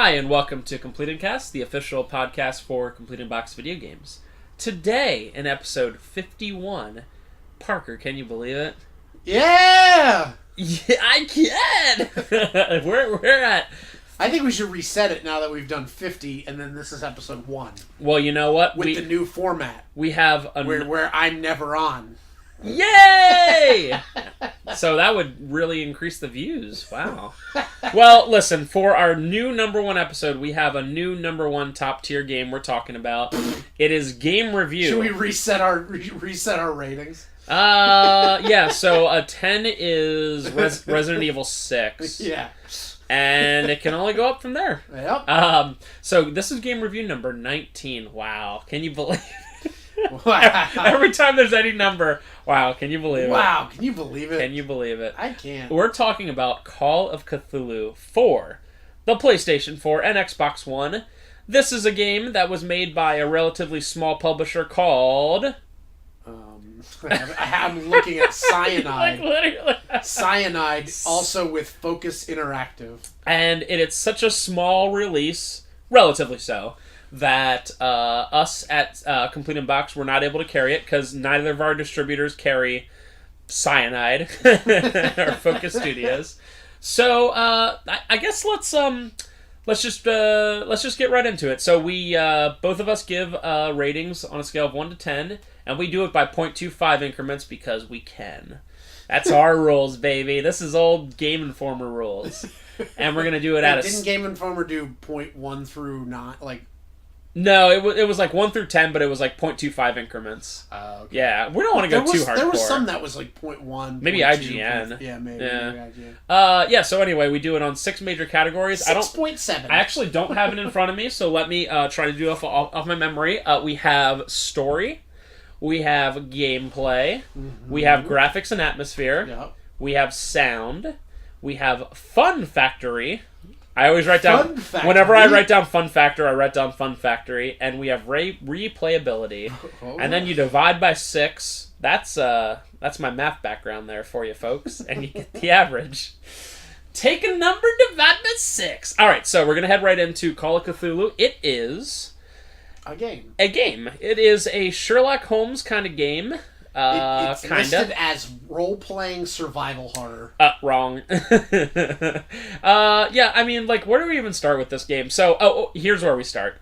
Hi, and welcome to Complete and Cast, the official podcast for Complete and Box video games. Today, in episode 51, Parker, can you believe it? Yeah! Yeah, I can! we're at... I think we should reset it now that we've done 50, and then this is episode 1. Well, you know what? With the new format. We have... Where I'm never on. Yay! So that would really increase the views. Wow. Well, listen, for our new number one episode, we have a new number one top tier game we're talking about. It is Game Review. Should we reset our ratings? Yeah, so a 10 is Resident Evil 6. Yeah. And it can only go up from there. Yep. So this is Game Review number 19. Wow. Can you believe it? Wow. Every time there's any number, wow, can you believe it? Wow, can you believe it? Can you believe it? I can't. We're talking about Call of Cthulhu for the PlayStation 4 and Xbox One. This is a game that was made by a relatively small publisher called... I'm looking at Cyanide. Like, literally. Cyanide, also with Focus Interactive. And it's such a small release, relatively so, that us at Complete and Box were not able to carry it because neither of our distributors carry Cyanide or Focus Studios. So I guess let's just get right into it. So we both of us give ratings on a scale of 1 to 10, and we do it by 0.25 increments because we can. That's our rules, baby. This is old Game Informer rules, and we're gonna do it at Didn't Game Informer do 0.1 through 9? No, it was like 1 through 10, but it was like 0.25 increments. Okay. Yeah, we don't want to go too hardcore. There was some that was like 0.1. Maybe 0.2, IGN. Yeah, maybe IGN. Yeah, so anyway, we do it on 6 major categories. 6.7. I actually don't have it in front of me, so let me try to do it off my memory. We have story. We have gameplay. Mm-hmm. We have graphics and atmosphere. Yep. We have sound. We have fun factory. I always write down... Whenever I write down fun factor, I write down fun factory. And we have replayability. Oh. And then you divide by 6. That's my math background there for you, folks. And you get the average. Take a number, divide by 6. Alright, so we're going to head right into Call of Cthulhu. It is... A game. It is a Sherlock Holmes kind of game. It's listed as role-playing survival horror. Wrong. Yeah, I mean, like, where do we even start with this game? So, here's where we start.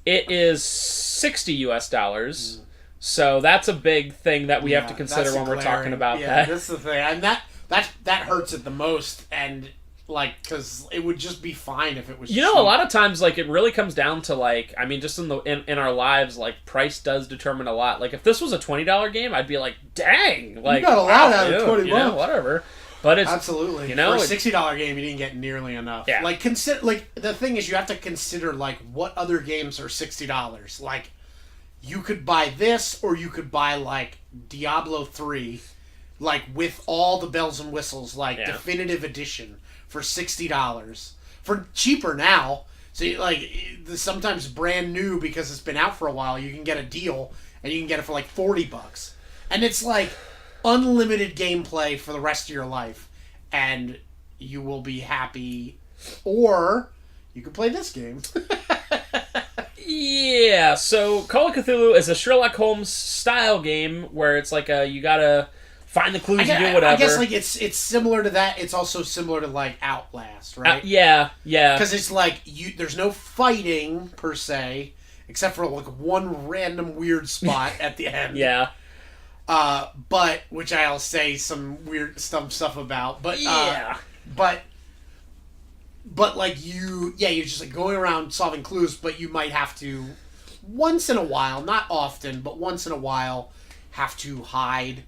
It is $60 US. So that's a big thing that we have to consider when we're talking about that. Yeah, that's the thing. And that hurts it the most, and... because it would just be fine if it was cheap. A lot of times, like, it really comes down to, like, I mean, just in our lives, like, price does determine a lot. Like, if this was a $20 game, I'd be like, dang! Like, you got a lot out of 20 bucks. Whatever. But it's... Absolutely. For a $60 game, you didn't get nearly enough. Yeah. Like, the thing is, you have to consider, like, what other games are $60. Like, you could buy this, or you could buy, like, Diablo 3, like, with all the bells and whistles, like, definitive edition, for $60. For cheaper now. So, like, sometimes brand new because it's been out for a while, you can get a deal, and you can get it for, like, $40. And it's, like, unlimited gameplay for the rest of your life. And you will be happy. Or, you can play this game. Yeah, so Call of Cthulhu is a Sherlock Holmes style game where it's like you gotta... find the clues, you do whatever. I guess, like, it's similar to that. It's also similar to, like, Outlast, right? Yeah. Because it's, like, there's no fighting, per se, except for, like, one random weird spot at the end. Yeah. But, which I'll say some weird stuff about. But, yeah. But, like, you're just, like, going around solving clues, but you might have to, once in a while, not often, but once in a while, have to hide.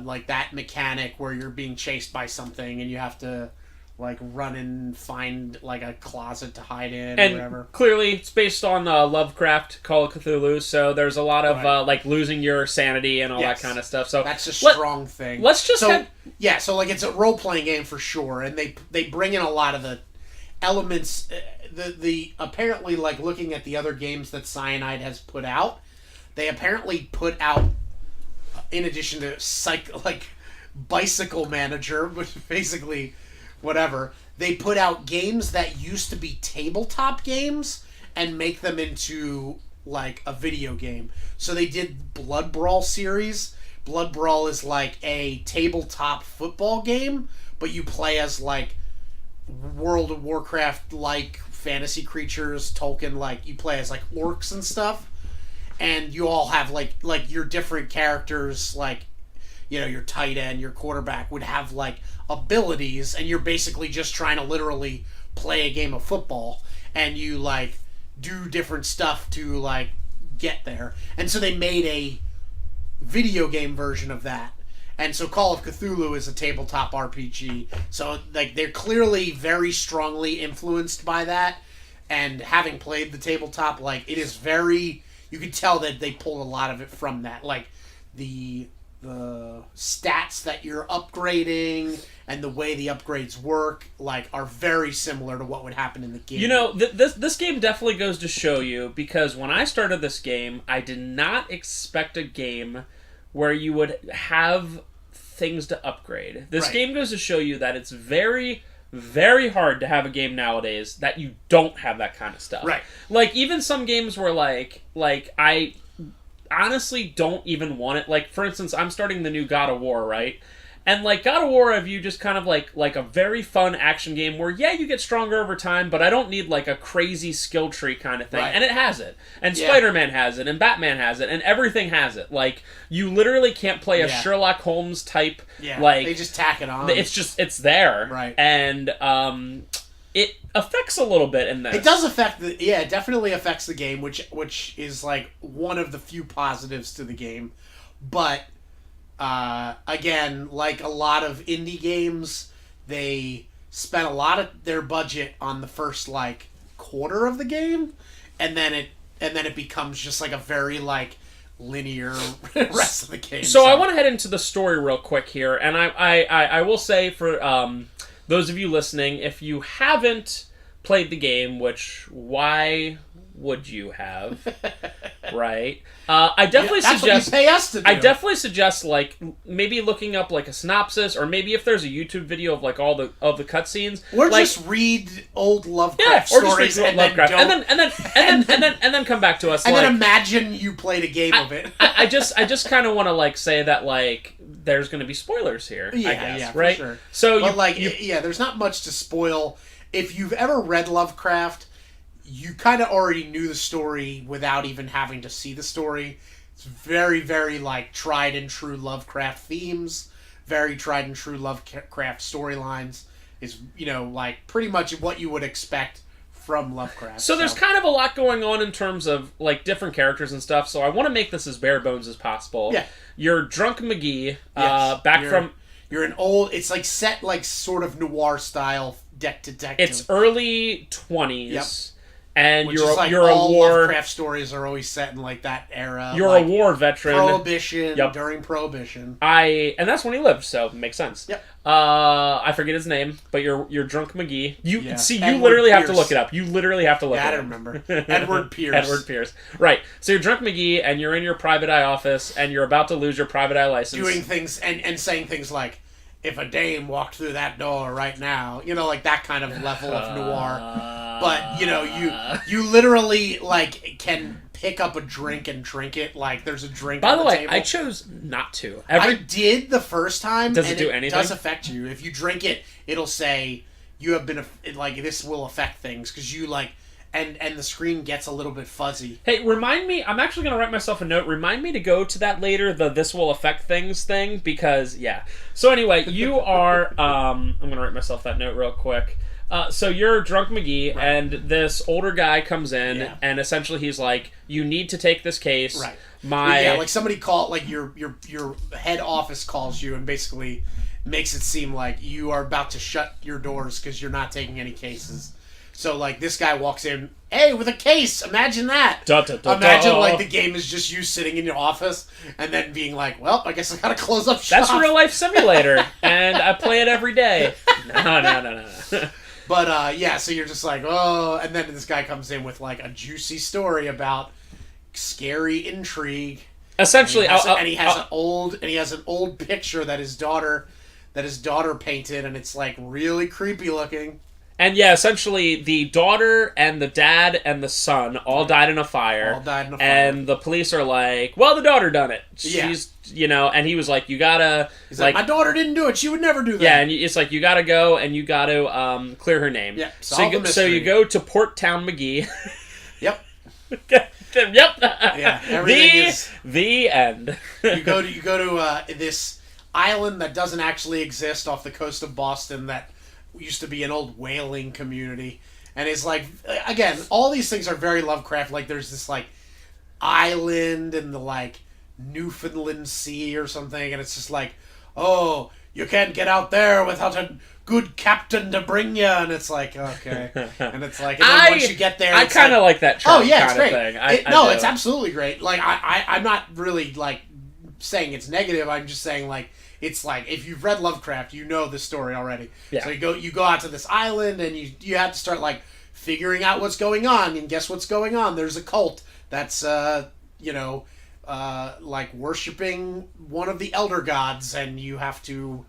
Like that mechanic where you're being chased by something and you have to, like, run and find, like, a closet to hide in or whatever. Clearly, it's based on Lovecraft, Call of Cthulhu, so there's a lot of, like, losing your sanity and all that kind of stuff. So that's a strong thing. Let's just... So, like, it's a role-playing game for sure, and they bring in a lot of the elements, the apparently, like, looking at the other games that Cyanide has put out, they apparently put out, in addition to bicycle manager, which basically whatever, they put out games that used to be tabletop games and make them into like a video game. So they did Blood Brawl series. Blood Brawl is like a tabletop football game, but you play as like World of Warcraft like fantasy creatures, Tolkien like you play as like orcs and stuff. And you all have like your different characters, like, you know, your tight end, your quarterback would have like abilities, and you're basically just trying to literally play a game of football, and you like do different stuff to like get there. And so they made a video game version of that. And so Call of Cthulhu is a tabletop RPG. So like they're clearly very strongly influenced by that. And having played the tabletop, like it is very, you can tell that they pulled a lot of it from that. Like the stats that you're upgrading and the way the upgrades work like are very similar to what would happen in the game. You know, this game definitely goes to show you, because when I started this game, I did not expect a game where you would have things to upgrade. This game goes to show you that it's very, very hard to have a game nowadays that you don't have that kind of stuff. Right. Like, even some games where, like I honestly don't even want it. Like, for instance, I'm starting the new God of War, right? And, like, God of War I view just kind of like a very fun action game where, yeah, you get stronger over time, but I don't need, like, a crazy skill tree kind of thing. Right. And it has it. And Spider-Man has it, and Batman has it, and everything has it. Like, you literally can't play a Sherlock Holmes type, like... they just tack it on. It's there. Right. And, it affects a little bit in this. It does affect it definitely affects the game, which is, like, one of the few positives to the game. But... again, like a lot of indie games, they spent a lot of their budget on the first like quarter of the game, and then it becomes just like a very like linear rest of the game. So I want to head into the story real quick here, and I will say for those of you listening, if you haven't played the game, which why would you have? Right. I definitely that's suggest. What you pay us to do. I definitely suggest like maybe looking up like a synopsis, or maybe if there's a YouTube video of like all the cutscenes, or like, just read old Lovecraft stories and then come back to us, and like, then imagine you played a game of it. I just kind of want to like say that like there's going to be spoilers here. I guess, right? For sure. So but there's not much to spoil. If you've ever read Lovecraft, you kind of already knew the story without even having to see the story. It's very, very, like, tried and true Lovecraft themes, very tried and true Lovecraft storylines. Is, you know, like, pretty much what you would expect from Lovecraft. So there's kind of a lot going on in terms of, like, different characters and stuff, so I want to make this as bare bones as possible. Yeah. You're Drunk McGee, yes. You're an old... It's, like, set, like, sort of noir-style detective. It's early 20s. Yep. And which you're is like a war. Lovecraft stories are always set in like that era. You're like a war veteran. Prohibition. Yep. During Prohibition. And that's when he lived, so it makes sense. Yep. I forget his name, but you're Drunk McGee. You Edward literally Pierce. have to look it up. You literally have to look it up. I don't remember. Edward Pierce. Edward Pierce. Right. So you're Drunk McGee, and you're in your private eye office, and you're about to lose your private eye license. Doing things and saying things like, if a dame walked through that door right now, you know, like that kind of level of noir. But, you know, you literally, like, can pick up a drink and drink it. Like, there's a drink on the table. By the way, I chose not to. I did the first time. Does it do anything? It does affect you. If you drink it, it'll say, you have been, like, this will affect things. Because you, like, and the screen gets a little bit fuzzy. Hey, remind me, I'm actually going to write myself a note. Remind me to go to that later, the this will affect things thing. Because, yeah. So, anyway, you are, I'm going to write myself that note real quick. So you're Drunk McGee, right. And this older guy comes in, and essentially he's like, "You need to take this case." Right. Like somebody called, like your head office calls you and basically makes it seem like you are about to shut your doors because you're not taking any cases. So like this guy walks in, hey, with a case. Imagine that. Imagine like the game is just you sitting in your office and then being like, well, I guess I gotta close up shop. That's Real Life Simulator, and I play it every day. No. But, so you're just like, oh, and then this guy comes in with, like, a juicy story about scary intrigue. Essentially, and he has an old picture that his daughter painted, and it's, like, really creepy looking. And yeah, essentially the daughter and the dad and the son all died in a fire. All died in a fire. And the police are like, well, the daughter done it. Yeah. She's, and he was like, you gotta... He's like, my daughter didn't do it. She would never do that. Yeah, and it's like, you gotta go and you gotta clear her name. Yeah, so you go to Port Town McGee. Yep. Yep. Yeah, everything is... The end. You go to this island that doesn't actually exist off the coast of Boston that used to be an old whaling community, and it's like, again, all these things are very Lovecraft. Like, there's this like island in the like Newfoundland Sea or something, and it's just like, oh, you can't get out there without a good captain to bring you, and it's like, okay, and it's like, and then once you get there, I kind of like that charm it's great. Thing. It's absolutely great. Like, I'm not really like saying it's negative. I'm just saying, like, it's like, if you've read Lovecraft, you know the story already. Yeah. So you go out to this island, and you have to start like figuring out what's going on. And guess what's going on? There's a cult that's like worshiping one of the elder gods, and you have to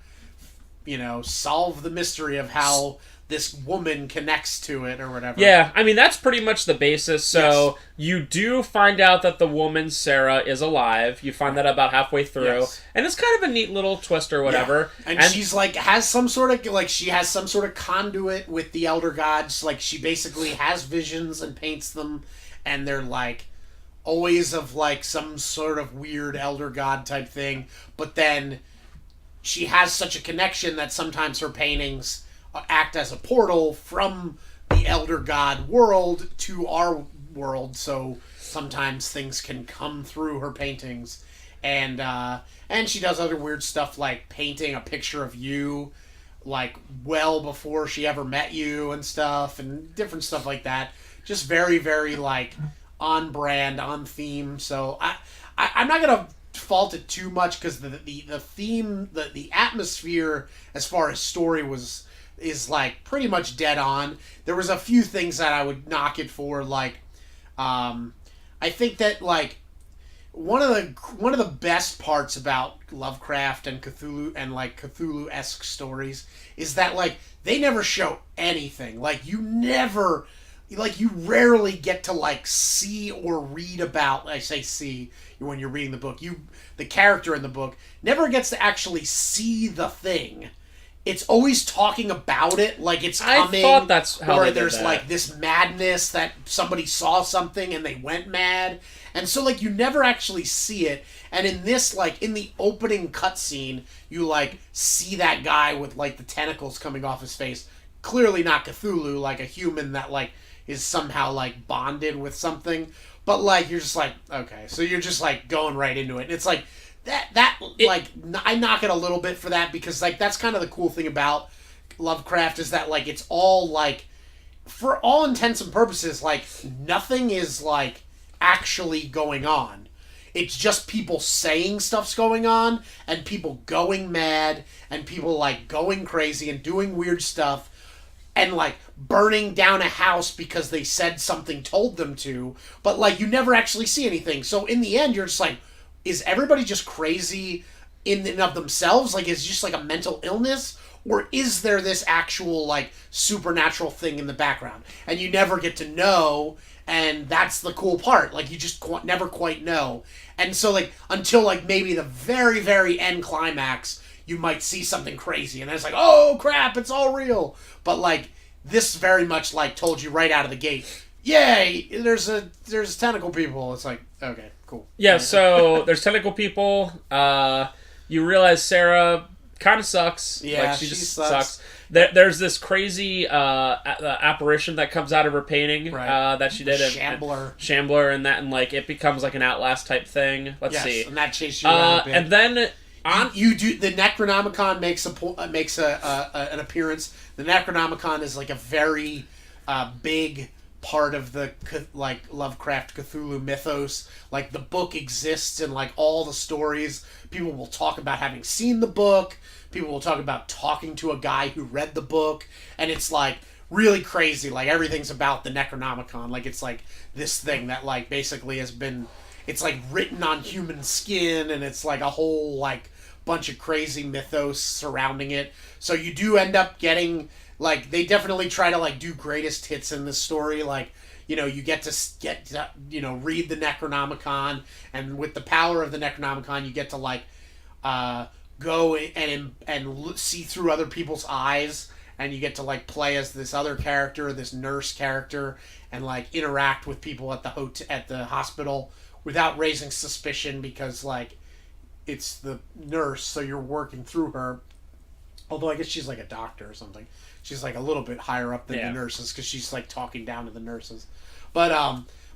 solve the mystery of how this woman connects to it or whatever. Yeah, I mean, that's pretty much the basis. So you do find out that the woman, Sarah, is alive. You find that about halfway through. Yes. And it's kind of a neat little twist or whatever. Yeah. And she's like, has some sort of conduit with the elder gods. Like, she basically has visions and paints them, and they're like always of like some sort of weird elder god type thing. But then she has such a connection that sometimes her paintings act as a portal from the elder god world to our world, so sometimes things can come through her paintings. And she does other weird stuff, like painting a picture of you like well before she ever met you and stuff, and different stuff like that. Just very, very like on brand, on theme. So I'm not gonna fault it too much, because the theme, the atmosphere as far as story is like pretty much dead on. There was a few things that I would knock it for, like I think that like one of the best parts about Lovecraft and Cthulhu and like Cthulhu-esque stories is that like they never show anything. Like you rarely get to like see or read about, I say see when you're reading the book, the character in the book never gets to actually see the thing. It's always talking about it, like it's coming. I thought that's how or they did there's that. like this madness that somebody saw something and they went mad. And so like you never actually see it. And in this, like in the opening cutscene, you like see that guy with like the tentacles coming off his face. Clearly not Cthulhu, like a human that like is somehow like bonded with something. But like you're just like, okay, so you're just like going right into it. And it's like I knock it a little bit for that, because like that's kind of the cool thing about Lovecraft, is that like it's all like, for all intents and purposes, like nothing is like actually going on. It's just people saying stuff's going on, and people going mad, and people like going crazy and doing weird stuff, and like burning down a house because they said something told them to, but like you never actually see anything. So in the end, you're just like, is everybody just crazy in and of themselves? Like, is it just like a mental illness? Or is there this actual like supernatural thing in the background? And you never get to know, and that's the cool part. Like, you just never quite know. And so like, until like maybe the very, very end climax, you might see something crazy, and then it's like, oh crap, it's all real. But like, this very much like told you right out of the gate, yay, there's tentacle people. It's like, okay, cool. Yeah, so there's tentacle people. You realize Sarah kind of sucks. Yeah, like, she just sucks. There's this crazy apparition that comes out of her painting, right, that she did. Shambler, and that, and like it becomes like an Outlast type thing. Let's see. And that chases you around a bit. And then you do the Necronomicon makes an appearance. The Necronomicon is like a very big part of the like Lovecraft Cthulhu mythos. Like, the book exists in like all the stories. People will talk about having seen the book. People will talk about talking to a guy who read the book, and it's like really crazy. Like, everything's about the Necronomicon. Like, it's like this thing that like basically has been, it's like written on human skin, and it's like a whole like bunch of crazy mythos surrounding it. So you do end up getting like they definitely try to like do greatest hits in this story. Like, you get to read the Necronomicon, and with the power of the Necronomicon, you get to like go and see through other people's eyes, and you get to like play as this other character, this nurse character, and like interact with people at the hospital without raising suspicion, because like it's the nurse, so you're working through her. Although I guess she's like a doctor or something. She's like a little bit higher up than the nurses, because she's like talking down to the nurses. But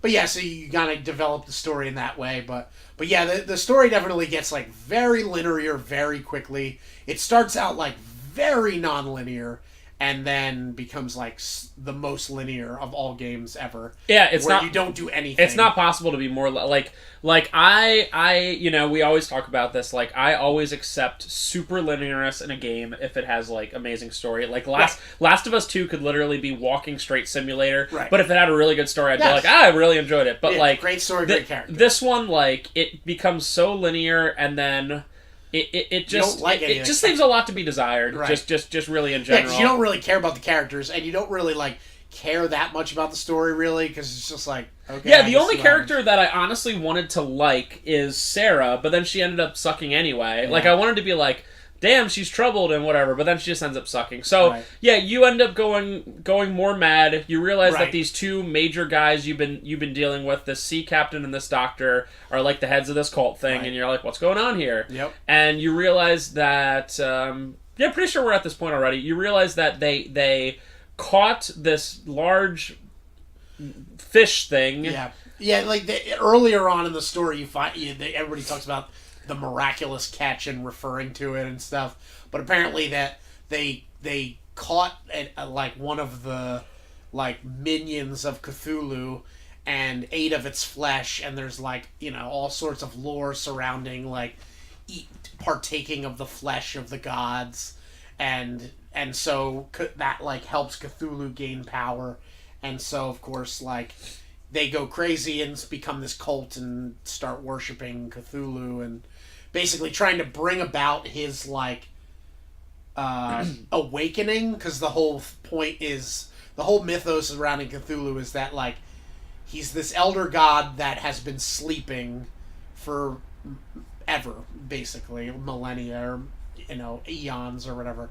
yeah, so you gotta develop the story in that way. But yeah, the story definitely gets like very linear very quickly. It starts out like very non-linear, and then becomes like the most linear of all games ever. Yeah, it's where not. You don't do anything. It's not possible to be more like I we always talk about this. Like, I always accept super linearness in a game if it has like amazing story. Like Last of Us 2 could literally be walking straight simulator. Right. But if it had a really good story, I'd be like, I really enjoyed it. But like, great story, great character. This one, like, it becomes so linear, and then it just it just leaves a lot to be desired. Right. Just really in general. 'Cause you don't really care about the characters, and you don't really like care that much about the story, really, because it's just like, okay. Yeah, the only character that I honestly wanted to like is Sarah, but then she ended up sucking anyway. Yeah. Like, I wanted to be like, damn, she's troubled and whatever, but then she just ends up sucking. So yeah, you end up going more mad. You realize that these two major guys you've been dealing with, this sea captain and this doctor, are like the heads of this cult thing, and you're like, what's going on here? Yep. And you realize that pretty sure we're at this point already. You realize that they caught this large fish thing. Yeah. Like earlier on in the story, you find everybody talks about the miraculous catch and referring to it and stuff, but apparently that they caught like one of the like minions of Cthulhu and ate of its flesh, and there's like all sorts of lore surrounding like partaking of the flesh of the gods, and so that like helps Cthulhu gain power, and so of course like they go crazy and become this cult and start worshiping Cthulhu and basically trying to bring about his like awakening, because the whole point is, the whole mythos surrounding Cthulhu is that like he's this elder god that has been sleeping for ever, basically millennia or eons or whatever,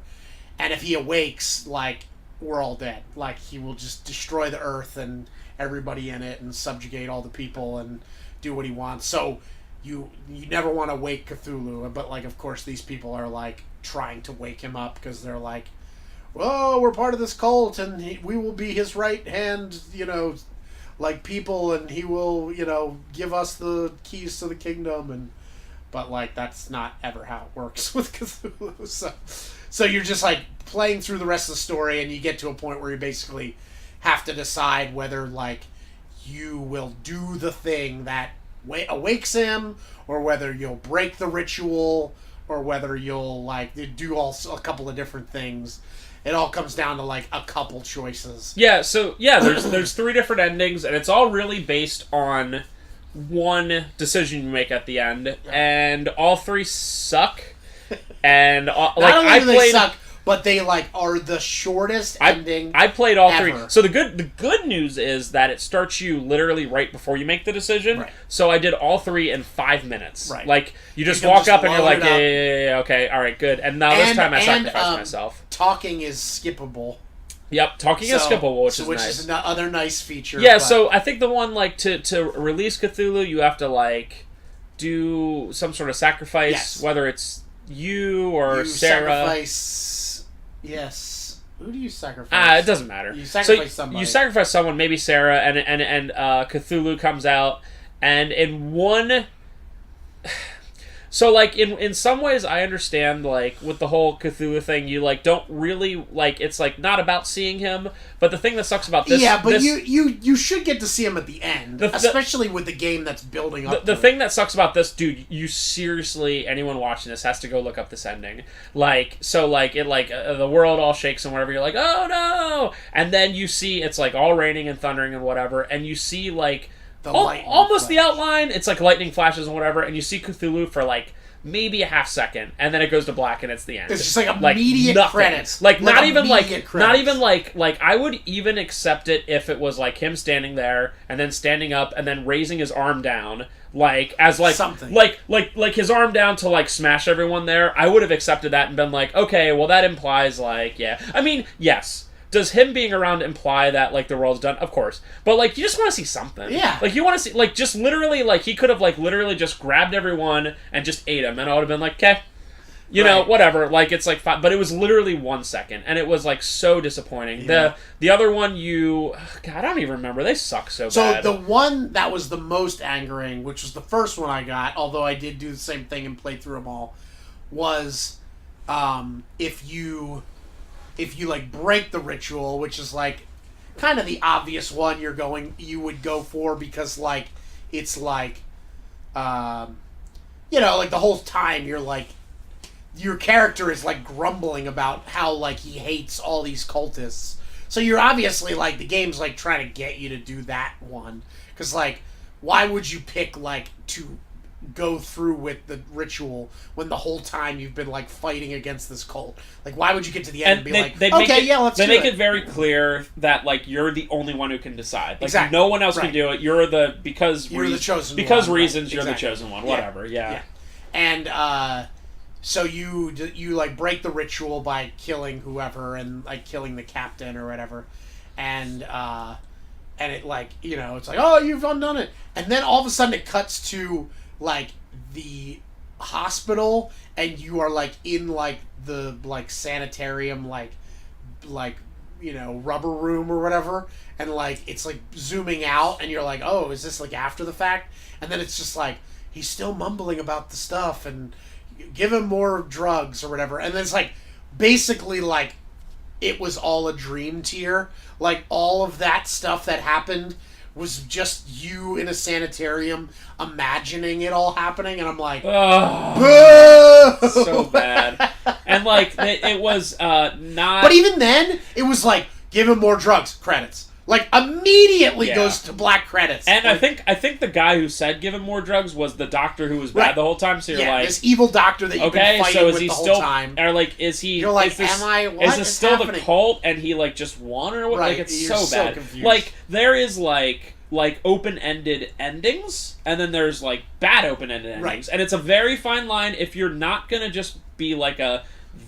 and if he awakes, like, we're all dead. Like, he will just destroy the earth and everybody in it and subjugate all the people and do what he wants. So you never want to wake Cthulhu, but like, of course, these people are like trying to wake him up, because they're like, well, we're part of this cult, and we will be his right hand, like people, and he will, give us the keys to the kingdom, but like that's not ever how it works with Cthulhu. So you're just like playing through the rest of the story, and you get to a point where you basically have to decide whether like you will do the thing that awakes him, or whether you'll break the ritual, or whether you'll like do a couple of different things. It all comes down to like a couple choices. Yeah, so there's 3 different endings, and it's all really based on one decision you make at the end, and all 3 suck. And not only do they suck, but they like are the shortest ending. I played all ever. 3. So the good news is that it starts you literally right before you make the decision. Right. So I did all 3 in 5 minutes. Right. Like, you just walk up and you're like, yeah, okay, all right, good. And now this time I sacrificed myself. Talking is skippable. Yep, talking is skippable, which is nice. Which is another nice feature. Yeah, so I think the one, like, to release Cthulhu, you have to, like, do some sort of sacrifice, whether it's you or Sarah. Sacrifice. Yes. Who do you sacrifice? It doesn't matter. You sacrifice somebody. You sacrifice someone, maybe Sarah, and Cthulhu comes out, and in one... So, like, in some ways, I understand, like, with the whole Cthulhu thing, you, like, don't really, like, it's, like, not about seeing him, but the thing that sucks about this... Yeah, but you should get to see him at the end, especially with the game that's building up The thing that sucks about this, dude, you seriously, anyone watching this has to go look up this ending. Like, so, like, it, like, the world all shakes and whatever, you're like, oh, no! And then you see, it's, like, all raining and thundering and whatever, and you see, like... almost the outline. It's like lightning flashes and whatever, and you see Cthulhu for like maybe a half second, and then it goes to black and it's the end. It's just like immediate nothing. credits. Like not even credits. like I would even accept it if it was like him standing there and then standing up and then raising his arm down. Like as like something like his arm down to like smash everyone there. I would have accepted that and been like, okay, well that implies like I mean, yes. Does him being around imply that like the world's done? Of course, but like you just want to see something. Yeah. Like you want to see like just literally like he could have like literally just grabbed everyone and just ate them, and I would have been like, okay. You know, whatever. Like it's like 5, but it was literally 1 second, and it was like so disappointing. Yeah. The other one, God, I don't even remember. They suck so bad. So the one that was the most angering, which was the first one I got, although I did do the same thing and play through them all, was if you like break the ritual, which is like kind of the obvious one you would go for because like it's like you know, like the whole time you're like. Your character is like grumbling about how like he hates all these cultists. So you're obviously like the game's like trying to get you to do that one because like why would you pick like to go through with the ritual when the whole time you've been like fighting against this cult? Like why would you get to the end and be let's do it. They make it very clear that like you're the only one who can decide. Like exactly. No one else can do it. You're the the chosen because one. Reasons Right. You're the chosen one. Whatever. Yeah. And so you like break the ritual by killing whoever and like killing the captain or whatever, and it like you know it's like oh you've undone it, and then all of a sudden it cuts to like the hospital and you are like in like the like sanitarium like you know rubber room or whatever, and like it's like zooming out and you're like oh is this like after the fact, and then it's just like he's still mumbling about the stuff and. Give him more drugs or whatever, and then it's like basically like it was all a dream tier. Like all of that stuff that happened was just you in a sanitarium imagining it all happening, and I'm like, boo! So bad. And like it was not. But even then, it was like give him more drugs. Credits. Like immediately goes to black credits. And like, I think the guy who said give him more drugs was the doctor who was bad the whole time. So you're like this evil doctor that you've been fighting with the whole time. Or like is he? You're like, is this, am I? What is this still happening? The cult and he like just won or what? Right. Like it's You're so bad. Confused. Like there is like open-ended endings and then there's like bad open-ended endings. Right. And it's a very fine line if you're not gonna just be like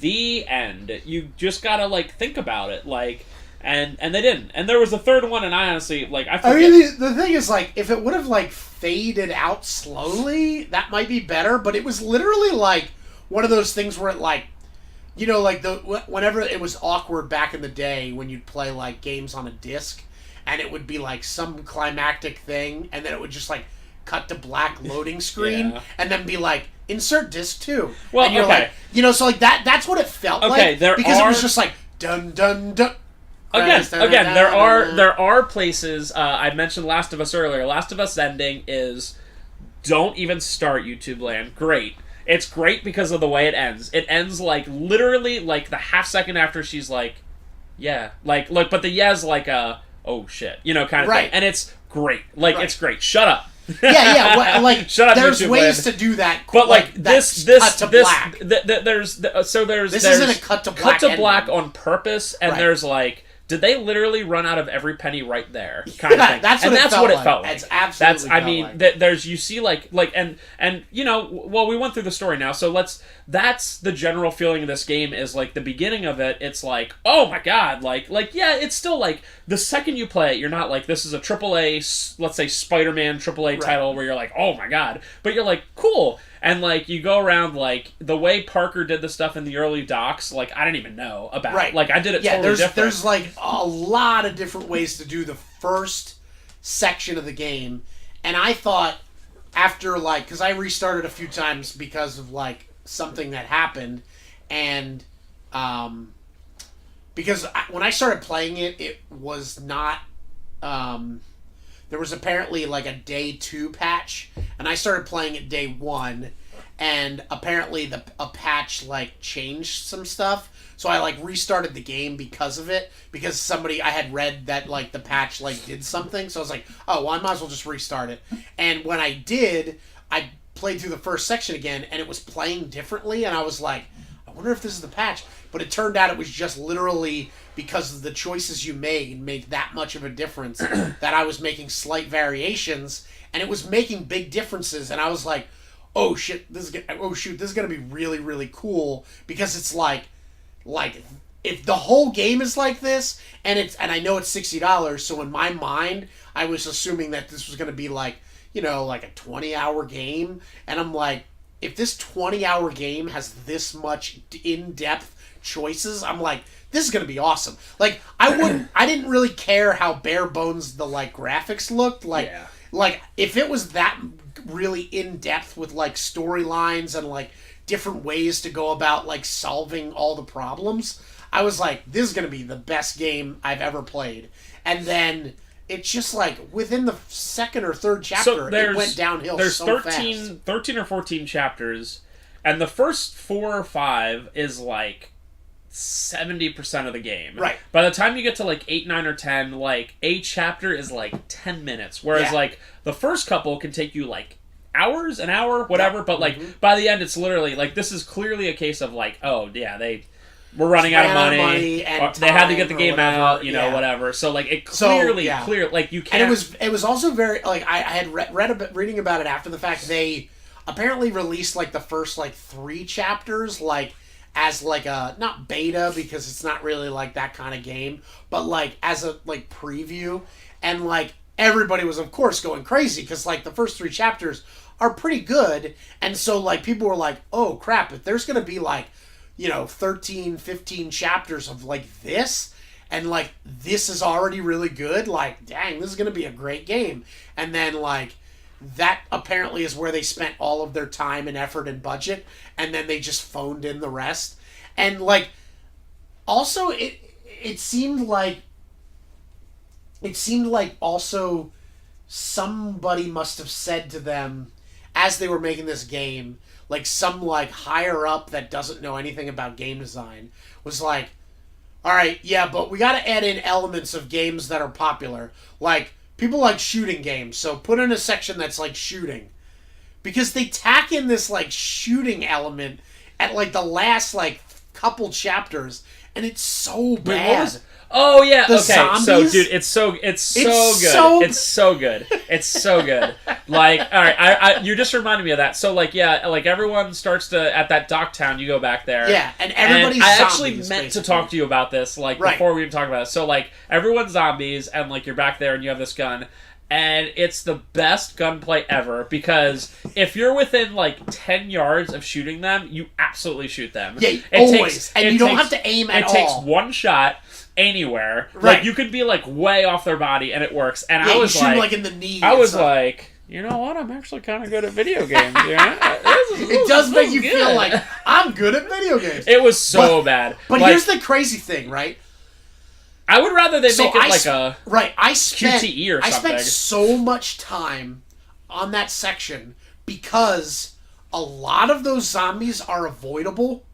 the end. You just gotta like think about it like. And they didn't. And there was a third one, and I honestly, like, I forget. I mean, the thing is, like, if it would have, like, faded out slowly, that might be better, but it was literally, like, one of those things where it, like, you know, like, whenever it was awkward back in the day when you'd play, like, games on a disc, and it would be, like, some climactic thing, and then it would just, like, cut to black loading screen, and then be like, insert disc 2. Well, and you're like, you know, so, like, that's what it felt like. Because it was just, like, dun, dun, dun. Again, there are places. I mentioned Last of Us earlier. Last of Us ending is don't even start YouTube Land. Great, it's great because of the way it ends. It ends like literally like the half second after she's like, yeah, like but the yeah's like oh shit, you know, kind of thing, and it's great. Like it's great. Shut up. Well, like shut up. There's YouTube ways Land. to do that, but like this cut to black. There's this isn't a cut to black. Cut to black on purpose, and there's like. Did they literally run out of every penny right there? Kind of thing. That's what it felt like. It's absolutely. I mean, there's you see like and you know, well, we went through the story now, so that's the general feeling of this game is like the beginning of it. It's like, oh my god, like yeah, it's still like the second you play it, you're not like this is a AAA, let's say Spider-Man AAA title where you're like, oh my god, but you're like, cool. And, like, you go around, like, the way Parker did the stuff in the early docs, like, I didn't even know about. Right. Like, I did it totally different. There's, like, a lot of different ways to do the first section of the game. And I thought, after, like, because I restarted a few times because of, like, something that happened. And, because when I started playing it, it was not, there was apparently like a day 2 patch, and I started playing it day 1, and apparently a patch like changed some stuff. So I like restarted the game because of it, because I had read that like the patch like did something. So I was like, oh, well, I might as well just restart it. And when I did, I played through the first section again, and it was playing differently, and I was like, I wonder if this is the patch. But it turned out it was just literally because of the choices you made that much of a difference that I was making slight variations, and it was making big differences, and I was like, oh shit, this is gonna be really, really cool, because it's like if the whole game is like this, and I know it's $60, so in my mind I was assuming that this was gonna be like, like a 20-hour game, and I'm like, if this 20-hour game has this much in-depth choices, I'm like, this is gonna be awesome. Like, I didn't really care how bare bones the like graphics looked. Like, like if it was that really in depth with like storylines and like different ways to go about like solving all the problems, I was like, this is gonna be the best game I've ever played. And then it's just like within the second or third chapter, it went downhill. There's so 13 or 14 chapters, and the first 4 or 5 is like 70% of the game. Right. By the time you get to like 8, 9, or 10, like a chapter is like 10 minutes. Whereas like the first couple can take you like hours, an hour, whatever. But like by the end, it's literally like, this is clearly a case of like, oh yeah, they were running out of money and they had to get the game whatever, out, whatever. So like it clearly, like you can't. And it was also very like I had reading about it after the fact. They apparently released like the first like 3 chapters like as like a not beta, because it's not really like that kind of game, but like as a like preview, and like everybody was of course going crazy because like the first 3 chapters are pretty good, and so like people were like, oh crap, if there's gonna be like 13, 15 chapters of like this, and like this is already really good, like dang, this is gonna be a great game. And then like that apparently is where they spent all of their time and effort and budget, and then they just phoned in the rest. And like also it seemed like also somebody must have said to them as they were making this game, like some like higher up that doesn't know anything about game design was like, all right, yeah, but we got to add in elements of games that are popular. Like, people like shooting games, so put in a section that's like shooting. Because they tack in this like shooting element at like the last like couple chapters, and it's so bad. Wait, what was it? Oh yeah, the okay. Zombies? So dude, it's so good. It's so good. It's so good. Like, all right, I you just reminded me of that. So like, yeah, like everyone starts to at that dock town. You go back there. Yeah, and everybody's I zombies, actually meant basically to talk to you about this like before we even talk about it. So like everyone's zombies, and like you're back there and you have this gun. And it's the best gunplay ever, because if you're within like 10 yards of shooting them, you absolutely shoot them. Yeah, always. And you don't have to aim at all. It takes one shot anywhere. Right. Like, you could be like way off their body and it works. And yeah, I was you shoot like in the knee. I was like, you know what? I'm actually kind of good at video games. It does make you feel like I'm good at video games. It was so bad. But like, here's the crazy thing, right? I would rather they make it like a QTE or something. I spent so much time on that section because a lot of those zombies are avoidable.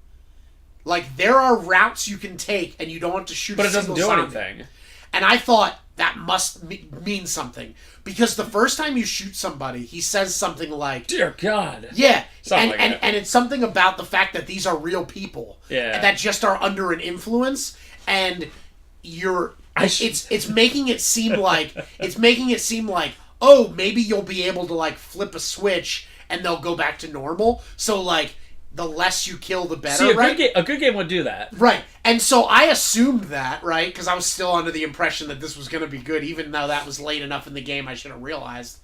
Like, there are routes you can take and you don't have to shoot a single zombie. But it doesn't do anything. And I thought that must mean something. Because the first time you shoot somebody, he says something like, dear God. Yeah. And it's something about the fact that these are real people. Yeah. That just are under an influence, and it's making it seem like oh, maybe you'll be able to like flip a switch and they'll go back to normal. So like the less you kill, the better. See, a good game would do that, right? And so I assumed that, right, because I was still under the impression that this was going to be good, even though that was late enough in the game I should have realized.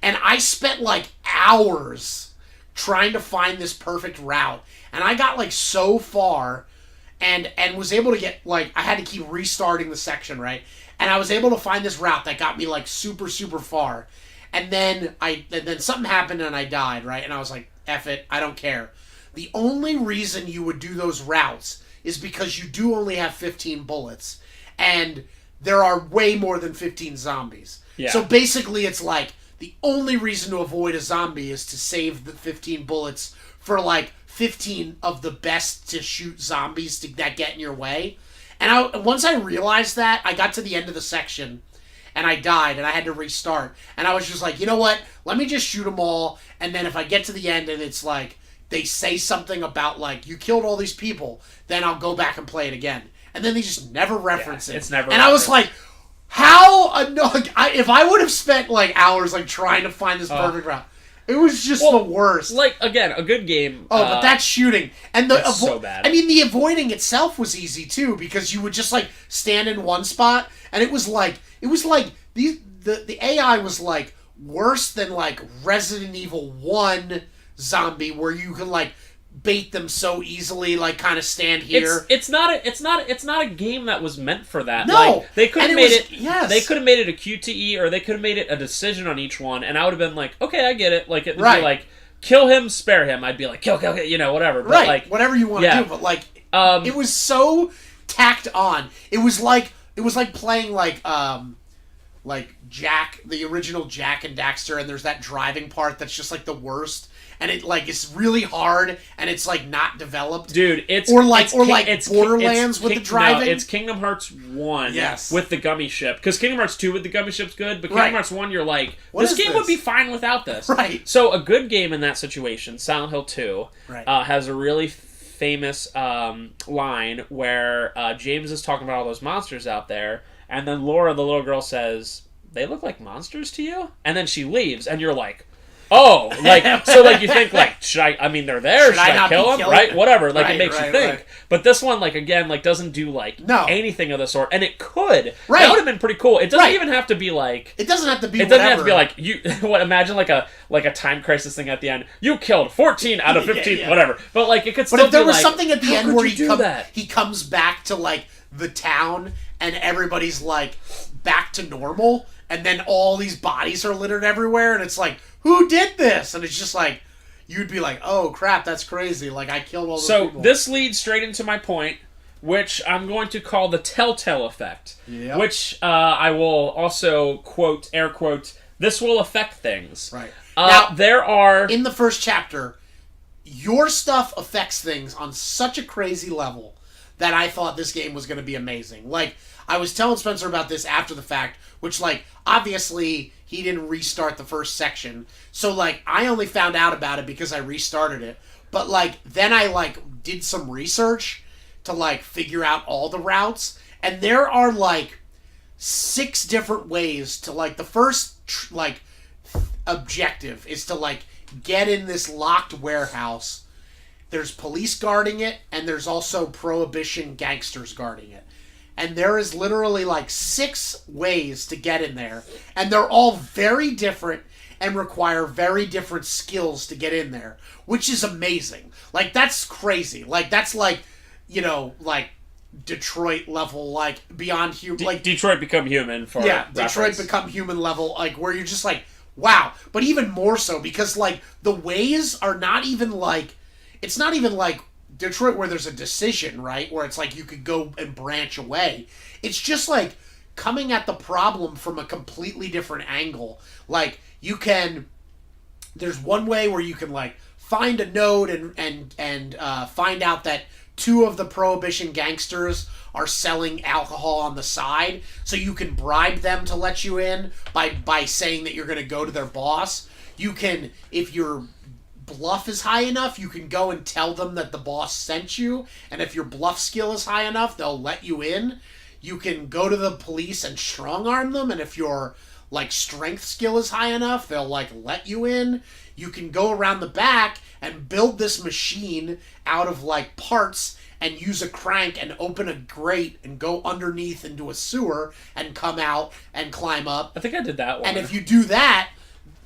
And I spent like hours trying to find this perfect route, and I got like so far. And was able to get, like, I had to keep restarting the section, right? And I was able to find this route that got me, like, super, super far. And then something happened and I died, right? And I was like, F it, I don't care. The only reason you would do those routes is because you do only have 15 bullets. And there are way more than 15 zombies. Yeah. So basically it's like, the only reason to avoid a zombie is to save the 15 bullets for, like, 15 of the best to shoot zombies that get in your way. And once I realized that, I got to the end of the section, and I died and I had to restart. And I was just like, you know what? Let me just shoot them all. And then if I get to the end and it's like, they say something about like, you killed all these people, then I'll go back and play it again. And then they just never reference it. It's never And I was like, how annoying. If I would have spent like hours like trying to find this perfect route. It was just the worst. Like, again, a good game. Oh, but that shooting. And the so bad. I mean, the avoiding itself was easy, too, because you would just, like, stand in one spot, and it was like, the AI was, like, worse than, like, Resident Evil 1 zombie, where you can, like, bait them so easily, like, kind of stand here. It's not a game that was meant for that. No, like, they could have made it. Yes. They could have made it a QTE, or they could have made it a decision on each one, and I would have been like, okay, I get it. Like, it'd be like, kill him, spare him. I'd be like, kill, you know, whatever. But right, like, whatever you want to do. But like, it was so tacked on. It was like playing like Jack, the original Jack and Daxter, and there's that driving part that's just like the worst. And it like it's really hard, and it's like not developed, dude. It's Borderlands with the driving. No, it's Kingdom Hearts 1, yes, with the gummy ship. Because Kingdom Hearts 2 with the gummy ship's good, but Kingdom Hearts 1, you're like, this game would be fine without this. Right. So a good game in that situation, Silent Hill 2, has a really famous line where James is talking about all those monsters out there, and then Laura, the little girl, says, "They look like monsters to you?" And then she leaves, and you're like, oh, like, so, like, you think, like, I mean, they're there, should I kill them? Right? Whatever, like, it makes you think. Right. But this one, like, again, like, doesn't do, like, anything of the sort, and it could. Right. That would have been pretty cool. It doesn't even have to be, like... It doesn't have to be It doesn't have to be, like, imagine, like a time crisis thing at the end. You killed 14 out of 15, whatever. But, like, it could still be, like... But if there was something at the end where he comes back to, like, the town, and everybody's, like, back to normal, and then all these bodies are littered everywhere, and it's like... Who did this? And it's just like, you'd be like, oh crap, that's crazy. Like, I killed all those people. So this leads straight into my point, which I'm going to call the telltale effect. Yep. Which I will also quote, air quote, this will affect things. Right. Now, there are... In the first chapter, your stuff affects things on such a crazy level that I thought this game was going to be amazing. Like, I was telling Spencer about this after the fact, which, like, obviously... He didn't restart the first section. So, like, I only found out about it because I restarted it. But, like, then I, like, did some research to, like, figure out all the routes. And there are, like, 6 different ways to, like, the first, objective is to, like, get in this locked warehouse. There's police guarding it, and there's also Prohibition gangsters guarding it. And there is literally like 6 ways to get in there. And they're all very different and require very different skills to get in there. Which is amazing. Like, that's crazy. Like, that's like, you know, like Detroit level, like Beyond Human. Like Detroit Become Human for reference. Detroit Become Human level, like where you're just like, wow. But even more so because like the ways are not even like, it's not even like Detroit where there's a decision, right? Where it's like you could go and branch away. It's just like coming at the problem from a completely different angle. Like you can, there's one way where you can like find a node and find out that 2 of the Prohibition gangsters are selling alcohol on the side, so you can bribe them to let you in by saying that you're going to go to their boss. You can, if you're bluff is high enough, you can go and tell them that the boss sent you, and if your bluff skill is high enough, they'll let you in. You can go to the police and strong arm them, and if your like strength skill is high enough, they'll like let you in. You can go around the back and build this machine out of like parts and use a crank and open a grate and go underneath into a sewer and come out and climb up. I think I did that one. And if you do that,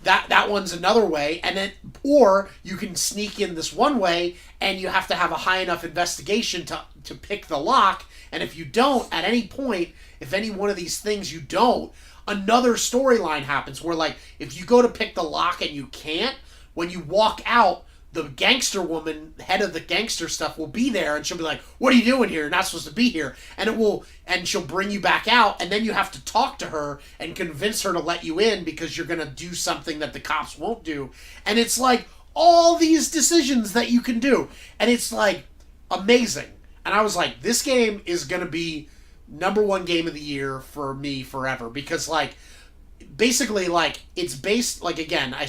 that one's another way, and then or you can sneak in this one way, and you have to have a high enough investigation to pick the lock. And if you don't, at any point, if any one of these things you don't, another storyline happens where like if you go to pick the lock and you can't, when you walk out, the gangster woman, head of the gangster stuff, will be there, and she'll be like, "What are you doing here? You're not supposed to be here." And she'll bring you back out, and then you have to talk to her and convince her to let you in because you're gonna do something that the cops won't do. And it's like all these decisions that you can do, and it's like amazing. And I was like, this game is gonna be #1 game of the year for me forever, because like basically like it's based, like, again, I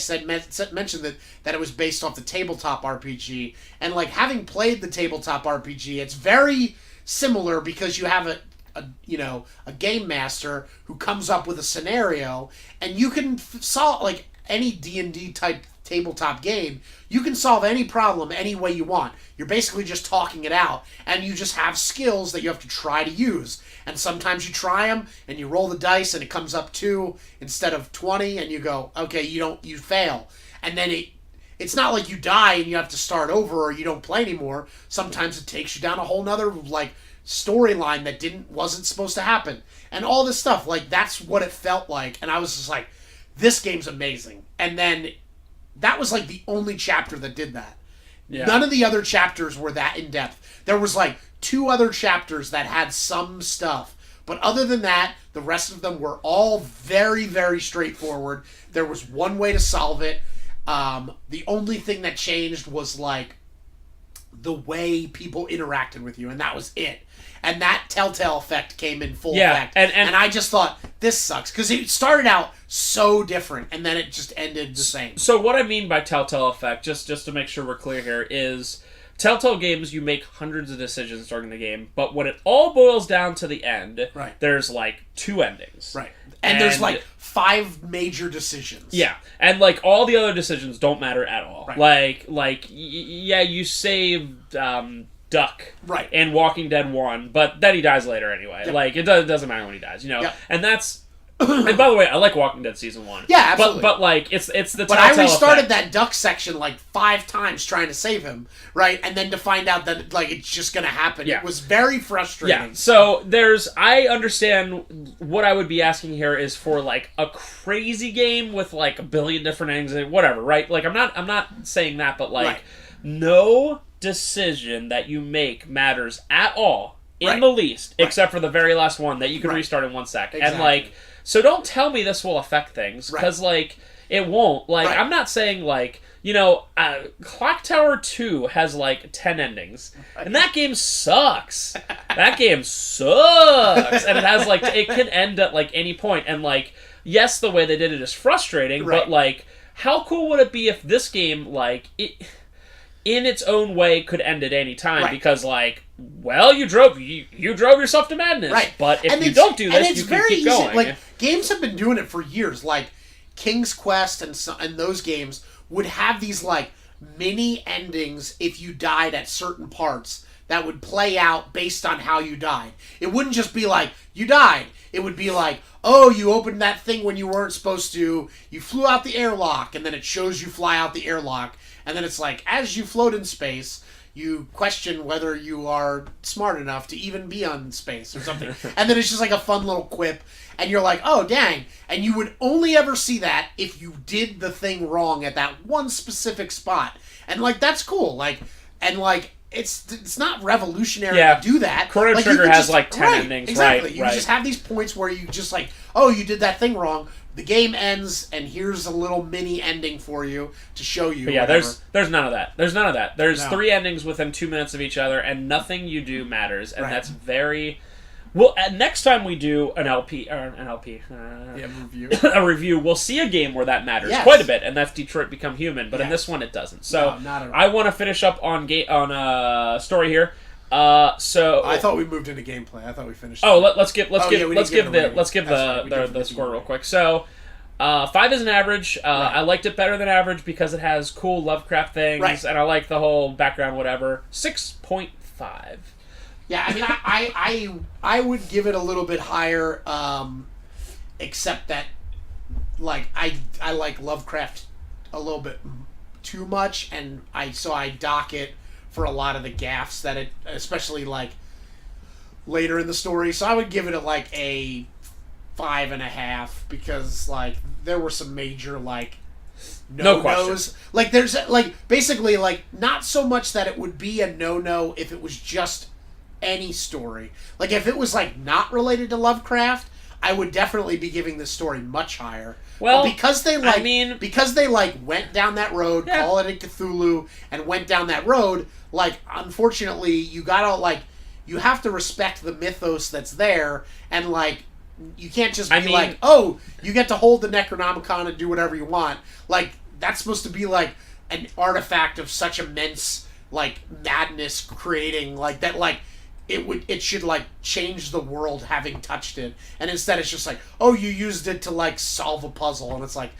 mentioned that it was based off the tabletop RPG, and like having played the tabletop RPG, it's very similar because you have a game master who comes up with a scenario, and you can solve, like any D&D type tabletop game, you can solve any problem any way you want. You're basically just talking it out, and you just have skills that you have to try to use. And sometimes you try them, and you roll the dice, and it comes up 2 instead of 20, and you go, okay, you fail. And then it's not like you die and you have to start over or you don't play anymore. Sometimes it takes you down a whole nother, like, storyline that wasn't supposed to happen. And all this stuff, like, that's what it felt like. And I was just like, this game's amazing. And then that was like the only chapter that did that. Yeah. None of the other chapters were that in depth. There was like 2 other chapters that had some stuff, but other than that, the rest of them were all very, very straightforward. There was one way to solve it. The only thing that changed was like the way people interacted with you, and that was it. And that telltale effect came in full effect. And I just thought, this sucks. Because it started out so different, and then it just ended the same. So what I mean by telltale effect, just to make sure we're clear here, is Telltale games, you make hundreds of decisions during the game, but when it all boils down to the end, right, there's like 2 endings. Right. And there's like 5 major decisions. Yeah. And like all the other decisions don't matter at all. Right. Yeah, you saved... Duck, right, in Walking Dead 1, but then he dies later anyway. Yep. Like, it doesn't matter when he dies, you know? Yep. And that's... and by the way, I like Walking Dead Season 1. Yeah, absolutely. But like, it's the But I restarted that Duck section like 5 times trying to save him, right? And then to find out that, like, it's just gonna happen. Yeah. It was very frustrating. Yeah, so I understand what I would be asking here is for, like, a crazy game with, like, a billion different endings, whatever, right? Like, I'm not saying that, but, like, right, no decision that you make matters at all in the least, except for the very last one that you can restart in 1 sec. Exactly. And like, so don't tell me this will affect things, because like it won't. Like, I'm not saying like, you know, Clock Tower 2 has like 10 endings, and that game sucks. That game sucks, and it has like it can end at like any point. And like, yes, the way they did it is frustrating, but like, how cool would it be if this game, like, it in its own way could end at any time, because like, well, you drove yourself to madness, right? But if you don't do this, you can keep going. Like, games have been doing it for years. Like King's Quest and those games would have these like mini endings if you died at certain parts that would play out based on how you died. It wouldn't just be like, you died. It would be like, oh, you opened that thing when you weren't supposed to, you flew out the airlock, and then it shows you fly out the airlock. And then it's like, as you float in space, you question whether you are smart enough to even be on space or something. And then it's just like a fun little quip. And you're like, oh, dang. And you would only ever see that if you did the thing wrong at that one specific spot. And, like, that's cool. Like, and, like, it's not revolutionary to do that. Chrono like, Trigger has, like, 10 endings. Exactly. You just have these points where you just, like, oh, you did that thing wrong. The game ends, and here's a little mini ending for you to show you. But yeah, there's none of that. There's none of that. There's 3 endings within 2 minutes of each other, and nothing you do matters. And that's very... Well, next time we do a review, we'll see a game where that matters quite a bit, and that's Detroit Become Human. But in this one, it doesn't. So not at all. I want to finish up on story here. So I thought we moved into gameplay. I thought we finished. Oh, let's give the score real quick. So, 5 is an average. I liked it better than average because it has cool Lovecraft things, and I like the whole background. Whatever. 6.5. Yeah, I mean, I would give it a little bit higher, except that, like, I like Lovecraft a little bit too much, and I dock it for a lot of the gaffes that it, especially like later in the story. So I would give it like a 5.5 because like there were some major like no-nos. Like there's like basically like not so much that it would be a no-no if it was just any story. Like if it was like not related to Lovecraft, I would definitely be giving this story much higher. Well, but because they went down that road, Call of Cthulhu, and went down that road, like unfortunately you gotta like you have to respect the mythos that's there, and like you can't just be I mean, like, oh, you get to hold the Necronomicon and do whatever you want. Like that's supposed to be like an artifact of such immense like madness creating like that like it should like change the world having touched it, and instead it's just like, oh, you used it to like solve a puzzle, and it's like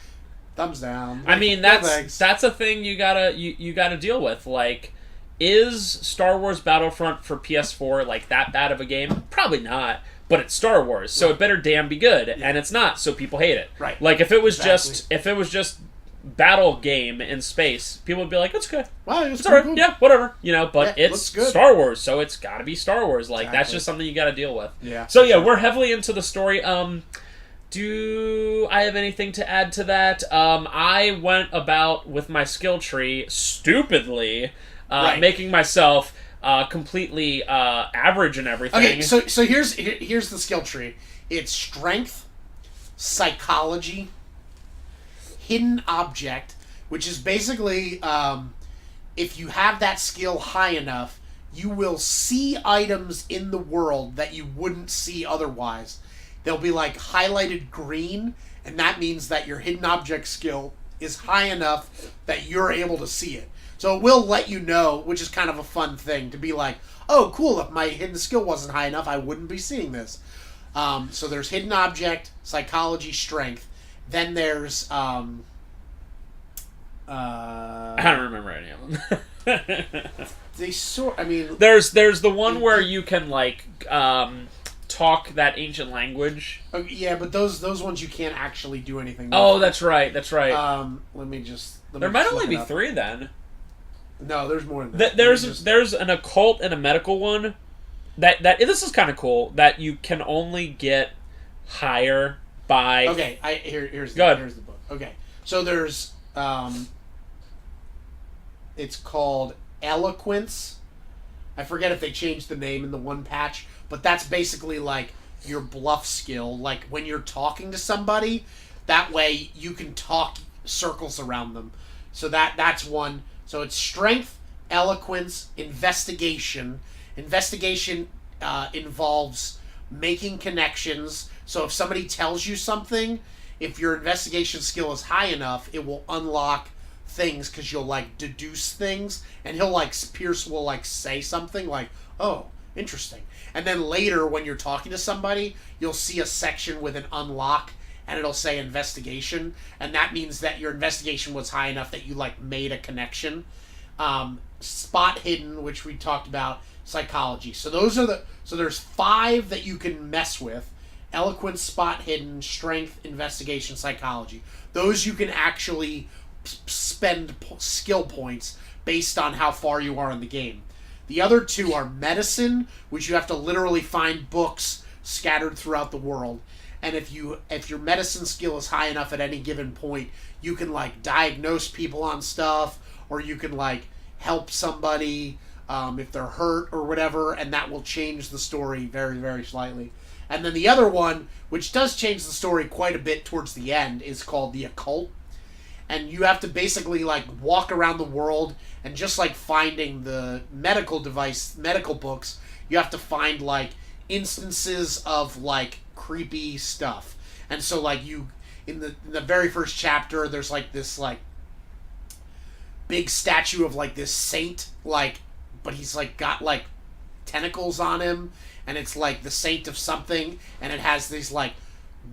thumbs down. Like, I mean, no thanks. that's a thing you gotta deal with. Like, is Star Wars Battlefront for PS4 like that bad of a game? Probably not. But it's Star Wars, so it better damn be good, and it's not, so people hate it. Right. Like if it was just battle game in space, people would be like, "It's good. Wow, It's alright. cool. Yeah, whatever." You know, but Yeah, it's looks good. Star Wars, so it's got to be Star Wars. Like that's Exactly. just something you got to deal with. Yeah. So yeah, we're heavily into the story. Do I have anything to add to that? I went about with my skill tree stupidly, making myself completely average and everything. Okay, so here's the skill tree. It's strength, psychology, hidden object, which is basically if you have that skill high enough, you will see items in the world that you wouldn't see otherwise. They'll be like highlighted green, and that means that your hidden object skill is high enough that you're able to see it. So it will let you know, which is kind of a fun thing, to be like, oh, cool, if my hidden skill wasn't high enough, I wouldn't be seeing this. So there's hidden object, psychology, strength. Then there's... I don't remember any of them. There's the one where you can like talk that ancient language. yeah, but those ones you can't actually do anything with. Oh, that's right. There Might only be 3 then. No, there's more than that. There's an occult and a medical one. That this is kind of cool. That you can only get higher by. Okay, here's the book. Okay, so there's it's called Eloquence. I forget if they changed the name in the one patch, but that's basically like your bluff skill. Like when you're talking to somebody, that way you can talk circles around them. So that's one. So it's strength, eloquence, investigation. Investigation involves making connections. So if somebody tells you something, if your investigation skill is high enough, it will unlock things because you'll like deduce things, and Pierce will like say something like, "Oh, interesting," and then later when you're talking to somebody, you'll see a section with an unlock, and it'll say investigation, and that means that your investigation was high enough that you like made a connection. Spot hidden, which we talked about, psychology. So there's 5 that you can mess with: eloquence, spot hidden, strength, investigation, psychology. Those you can actually spend skill points based on how far you are in the game. The other 2 are medicine, which you have to literally find books scattered throughout the world. And if your medicine skill is high enough at any given point, you can like diagnose people on stuff, or you can like help somebody if they're hurt or whatever, and that will change the story very, very slightly. And then the other one, which does change the story quite a bit towards the end, is called the occult. And you have to basically like walk around the world, and just like finding the medical books, you have to find like instances of like creepy stuff. And so like you in the very first chapter, there's like this like big statue of like this saint, like, but he's like got like tentacles on him, and it's like the saint of something, and it has these like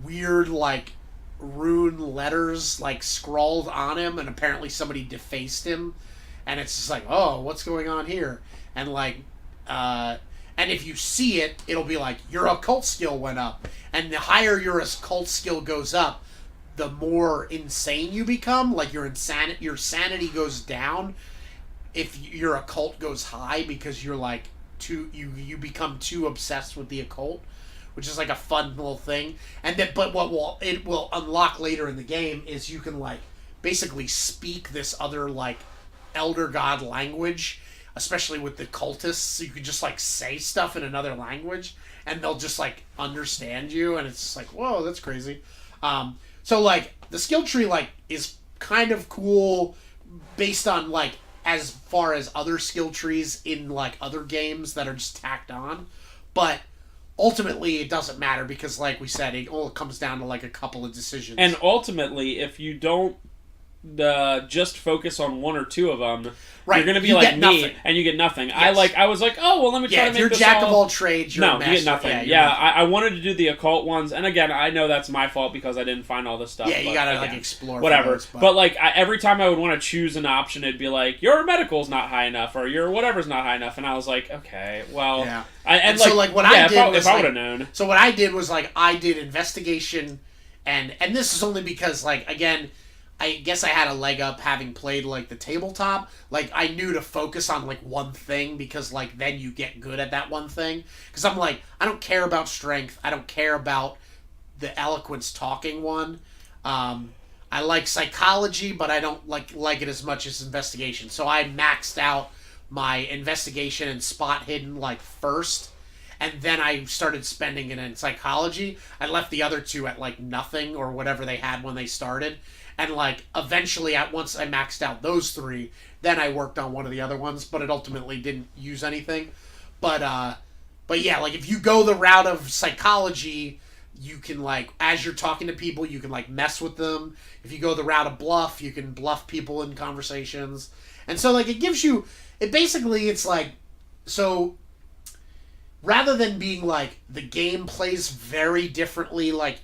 weird like rune letters like scrawled on him, and apparently somebody defaced him, and it's just like, oh, what's going on here? And like and if you see it, it'll be like your occult skill went up, and the higher your occult skill goes up, the more insane you become. Like your sanity goes down if your occult goes high, because you're like you become too obsessed with the occult, which is like a fun little thing. And then, but it will unlock later in the game is you can like basically speak this other like elder god language, especially with the cultists. So you can just like say stuff in another language, and they'll just like understand you, and it's just like, whoa, that's crazy. So like the skill tree like is kind of cool based on like as far as other skill trees in like other games that are just tacked on, but ultimately it doesn't matter because, like we said, it all comes down to like a couple of decisions. And ultimately, if you don't just focus on one or two of them, you're going to be like me, nothing. And you get nothing. Yes. I was like, oh, well, let me try to make you're this jack of all trades, you're no, a master. you get nothing. Yeah, I wanted to do the occult ones, and again, I know that's my fault because I didn't find all this stuff. Yeah, you got to like explore. Whatever. Those, but like, every time I would want to choose an option, it'd be like, your medical's not high enough, or your whatever's not high enough, and I was like, okay, well... Yeah. And so like what I did was if I would have known. So what I did was like, I did investigation, and this is only because, like, again... I guess I had a leg up having played, like, the tabletop. Like, I knew to focus on, like, one thing because, like, then you get good at that one thing. Because I'm like, I don't care about strength. I don't care about the eloquence talking one. I like psychology, but I don't like it as much as investigation. So I maxed out my investigation and spot hidden, like, first. And then I started spending it in psychology. I left the other two at, like, nothing or whatever they had when they started. And, like, eventually, once I maxed out those three, then I worked on one of the other ones, but it ultimately didn't use anything. But yeah, like, if you go the route of psychology, you can, like, as you're talking to people, you can, like, mess with them. If you go the route of bluff, you can bluff people in conversations. And so, like, it gives you... It's like... So, rather than being, like, the game plays very differently, like,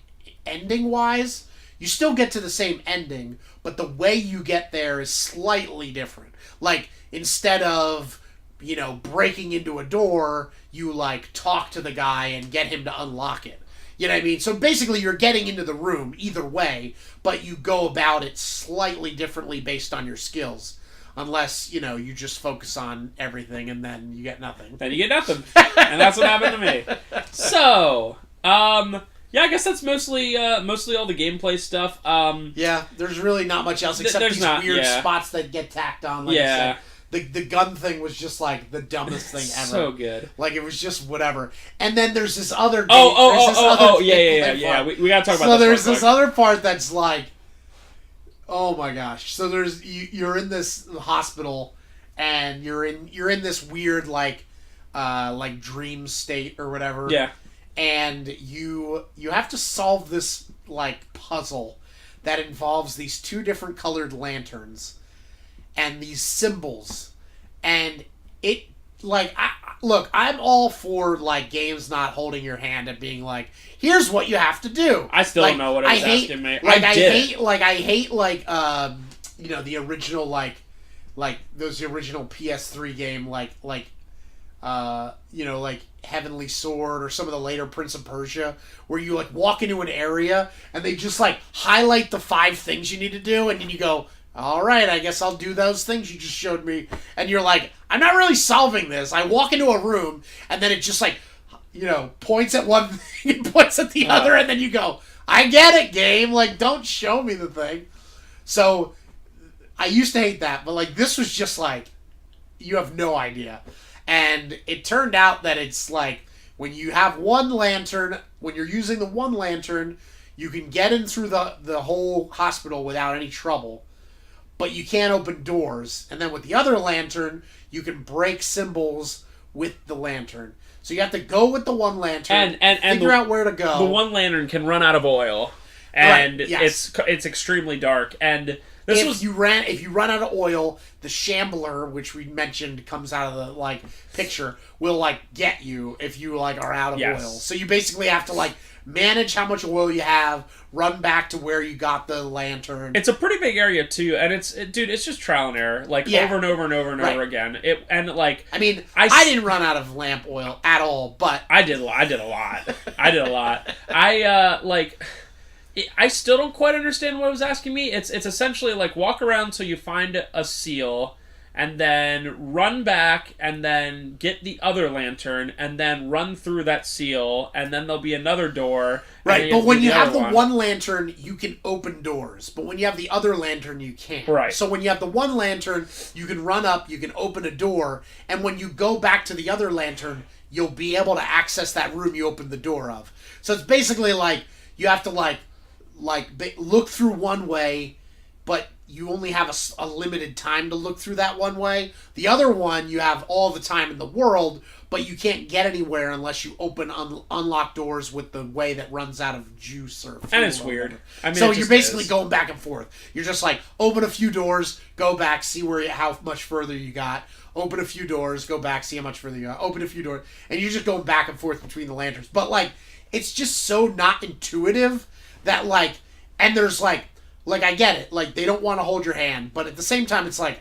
ending-wise... You still get to the same ending, but the way you get there is slightly different. Like, instead of, breaking into a door, you, like, talk to the guy and get him to unlock it. You know what I mean? So basically you're getting into the room either way, but you go about it slightly differently based on your skills. Unless, you just focus on everything and then you get nothing. Then you get nothing. And that's what happened to me. So, yeah, I guess that's mostly all the gameplay stuff. Yeah, there's really not much else except these weird spots that get tacked on. Like I said. The gun thing was just like the dumbest thing ever. So good. Like it was just whatever. And then there's this other game. Yeah. We gotta talk about this. So there's this other part that's like, oh my gosh. So you're in this hospital and you're in this weird like dream state or whatever. Yeah. And you have to solve this like puzzle that involves these two different colored lanterns and these symbols, and it like I'm all for like games not holding your hand and being like, here's what you have to do. I still don't know what it was asking me. I hate the original like those original PS3 game like Heavenly Sword or some of the later Prince of Persia, where you like walk into an area and they just like highlight the 5 things you need to do, and then you go, all right, I guess I'll do those things you just showed me, and you're like, I'm not really solving this. I walk into a room and then it just like, points at one thing and points at the other, and then you go, I get it, game. Like, don't show me the thing. So I used to hate that, but like this was just like, you have no idea. And it turned out that it's like, when you have one lantern, when you're using the one lantern, you can get in through the whole hospital without any trouble. But you can't open doors. And then with the other lantern, you can break symbols with the lantern. So you have to go with the one lantern, and figure out where to go. The one lantern can run out of oil. And right, yes. it's extremely dark. And... If you run out of oil, the shambler, which we mentioned comes out of the like picture, will like get you if you like are out of oil. So you basically have to like manage how much oil you have, run back to where you got the lantern. It's a pretty big area too, and it's just trial and error, like over and over and over and over again. I mean, I didn't run out of lamp oil at all, but I did a lot. I still don't quite understand what it was asking me. It's essentially like walk around till you find a seal, and then run back, and then get the other lantern, and then run through that seal, and then there'll be another door. Right, but when you have the one lantern, you can open doors. But when you have the other lantern, you can't. Right. So when you have the one lantern, you can run up, you can open a door, and when you go back to the other lantern, you'll be able to access that room you opened the door of. So it's basically like, you have to look through one way, but you only have a limited time to look through that one way. The other one, you have all the time in the world, but you can't get anywhere unless you open unlock doors with the way that runs out of juice or fuel. And it's weird. I mean, so you're basically going back and forth. You're just like, open a few doors, go back, see how much further you got. Open a few doors, go back, see how much further you got. Open a few doors. And you're just going back and forth between the lanterns. But, like, it's just so not intuitive that, like, and there's, like, I get it. Like, they don't want to hold your hand. But at the same time, it's like,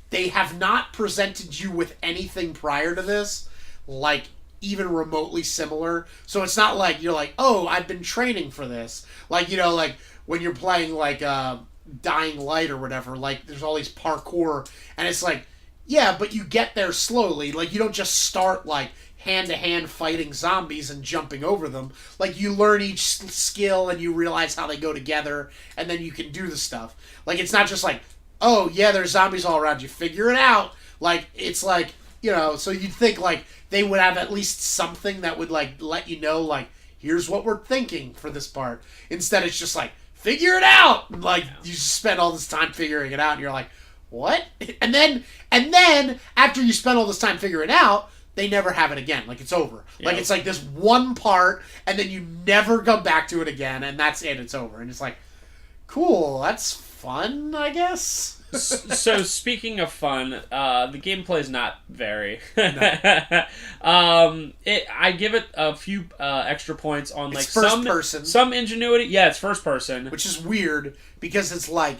they have not presented you with anything prior to this, like, even remotely similar. So it's not like you're like, oh, I've been training for this. Like, you know, like, when you're playing, like, Dying Light or whatever, like, there's all these parkour. And it's like, yeah, but you get there slowly. Like, you don't just start, like, hand-to-hand fighting zombies and jumping over them. Like, you learn each skill and you realize how they go together, and then you can do the stuff. Like, it's not just like, oh, yeah, there's zombies all around you. Figure it out. Like, it's like, you know, so you'd think, like, they would have at least something that would, like, let you know, like, here's what we're thinking for this part. Instead, it's just like, figure it out! And, like, you just spend all this time figuring it out, and you're like, what? And then, after you spend all this time figuring it out, they never have it again. Like, it's over. Yep. Like, it's like this one part, and then you never come back to it again, and that's it. It's over. And it's like, cool. That's fun, I guess. So, speaking of fun, the gameplay is not very. No. I give it a few extra points on, like, it's first person. Some ingenuity. Yeah, it's first person. Which is weird, because it's like,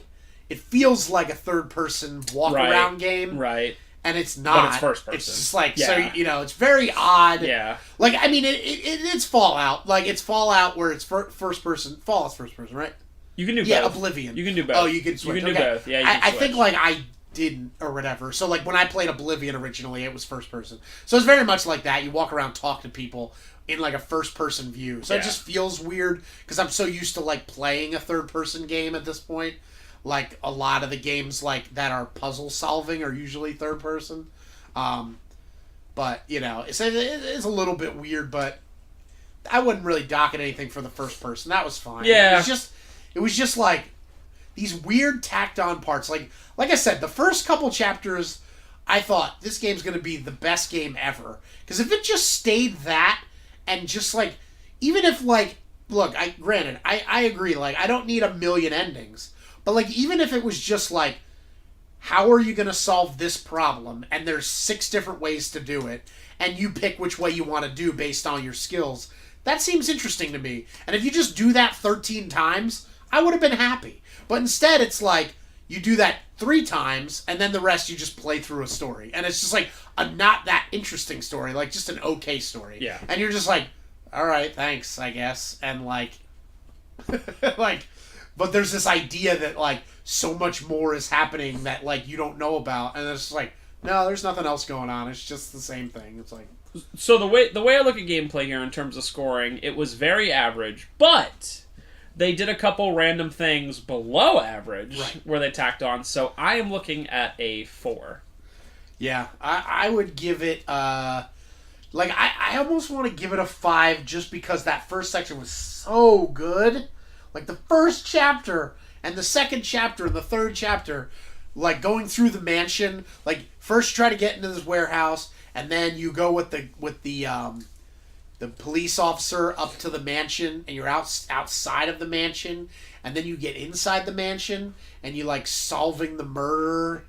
it feels like a third-person walk-around game. Right. And it's not. But it's first person. It's just like, so, you know, it's very odd. Yeah. Like, I mean, it's Fallout. Like, it's Fallout where it's first person. Fallout's first person, right? You can do both. Yeah, Oblivion. You can do both. Oh, you can switch. You can do both. Yeah, you can I switch. think, like, I didn't or whatever. So, like, when I played Oblivion originally, it was first person. So it's very much like that. You walk around, talk to people in, like, a first-person view. So it just feels weird because I'm so used to, like, playing a third-person game at this point. Like, a lot of the games, like, that are puzzle solving are usually third person. But, you know, it's a little bit weird, but I wouldn't really dock at anything for the first person. That was fine. Yeah. It was just like these weird tacked on parts. Like I said, the first couple chapters, I thought this game's going to be the best game ever. Because if it just stayed that and just like, even if like, look, granted, I agree, like, I don't need a million endings. But, like, even if it was just, like, how are you going to solve this problem? And there's 6 different ways to do it. And you pick which way you want to do based on your skills. That seems interesting to me. And if you just do that 13 times, I would have been happy. But instead, it's like, you do that 3 times, and then the rest you just play through a story. And it's just, like, a not that interesting story. Like, just an okay story. Yeah. And you're just like, all right, thanks, I guess. And, like, like... But there's this idea that, like, so much more is happening that, like, you don't know about. And it's like, no, there's nothing else going on. It's just the same thing. It's like... So the way I look at gameplay here in terms of scoring, it was very average. But they did a couple random things below average where they tacked on. So I am looking at a 4. Yeah. I would give it... like, I almost want to give it a 5 just because that first section was so good. Like, the first chapter, and the second chapter, and the third chapter, like, going through the mansion, like, first try to get into this warehouse, and then you go with the police officer up to the mansion, and you're outside of the mansion, and then you get inside the mansion, and you, like, solving the murder,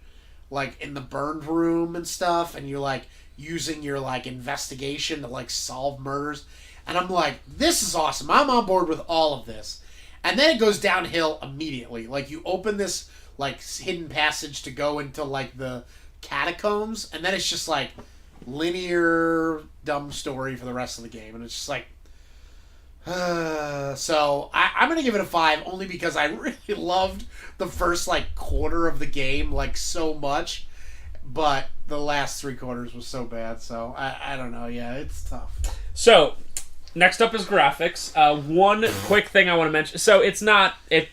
like, in the burned room and stuff, and you're, like, using your, like, investigation to, like, solve murders, and I'm like, this is awesome. I'm on board with all of this. And then it goes downhill immediately. Like, you open this, like, hidden passage to go into, like, the catacombs, and then it's just, like, linear, dumb story for the rest of the game. And it's just like... So, I'm going to give it a 5, only because I really loved the first, like, quarter of the game, like, so much. But the last 3 quarters was so bad, so I don't know. Yeah, it's tough. So... Next up is graphics. One quick thing I want to mention. So it's not a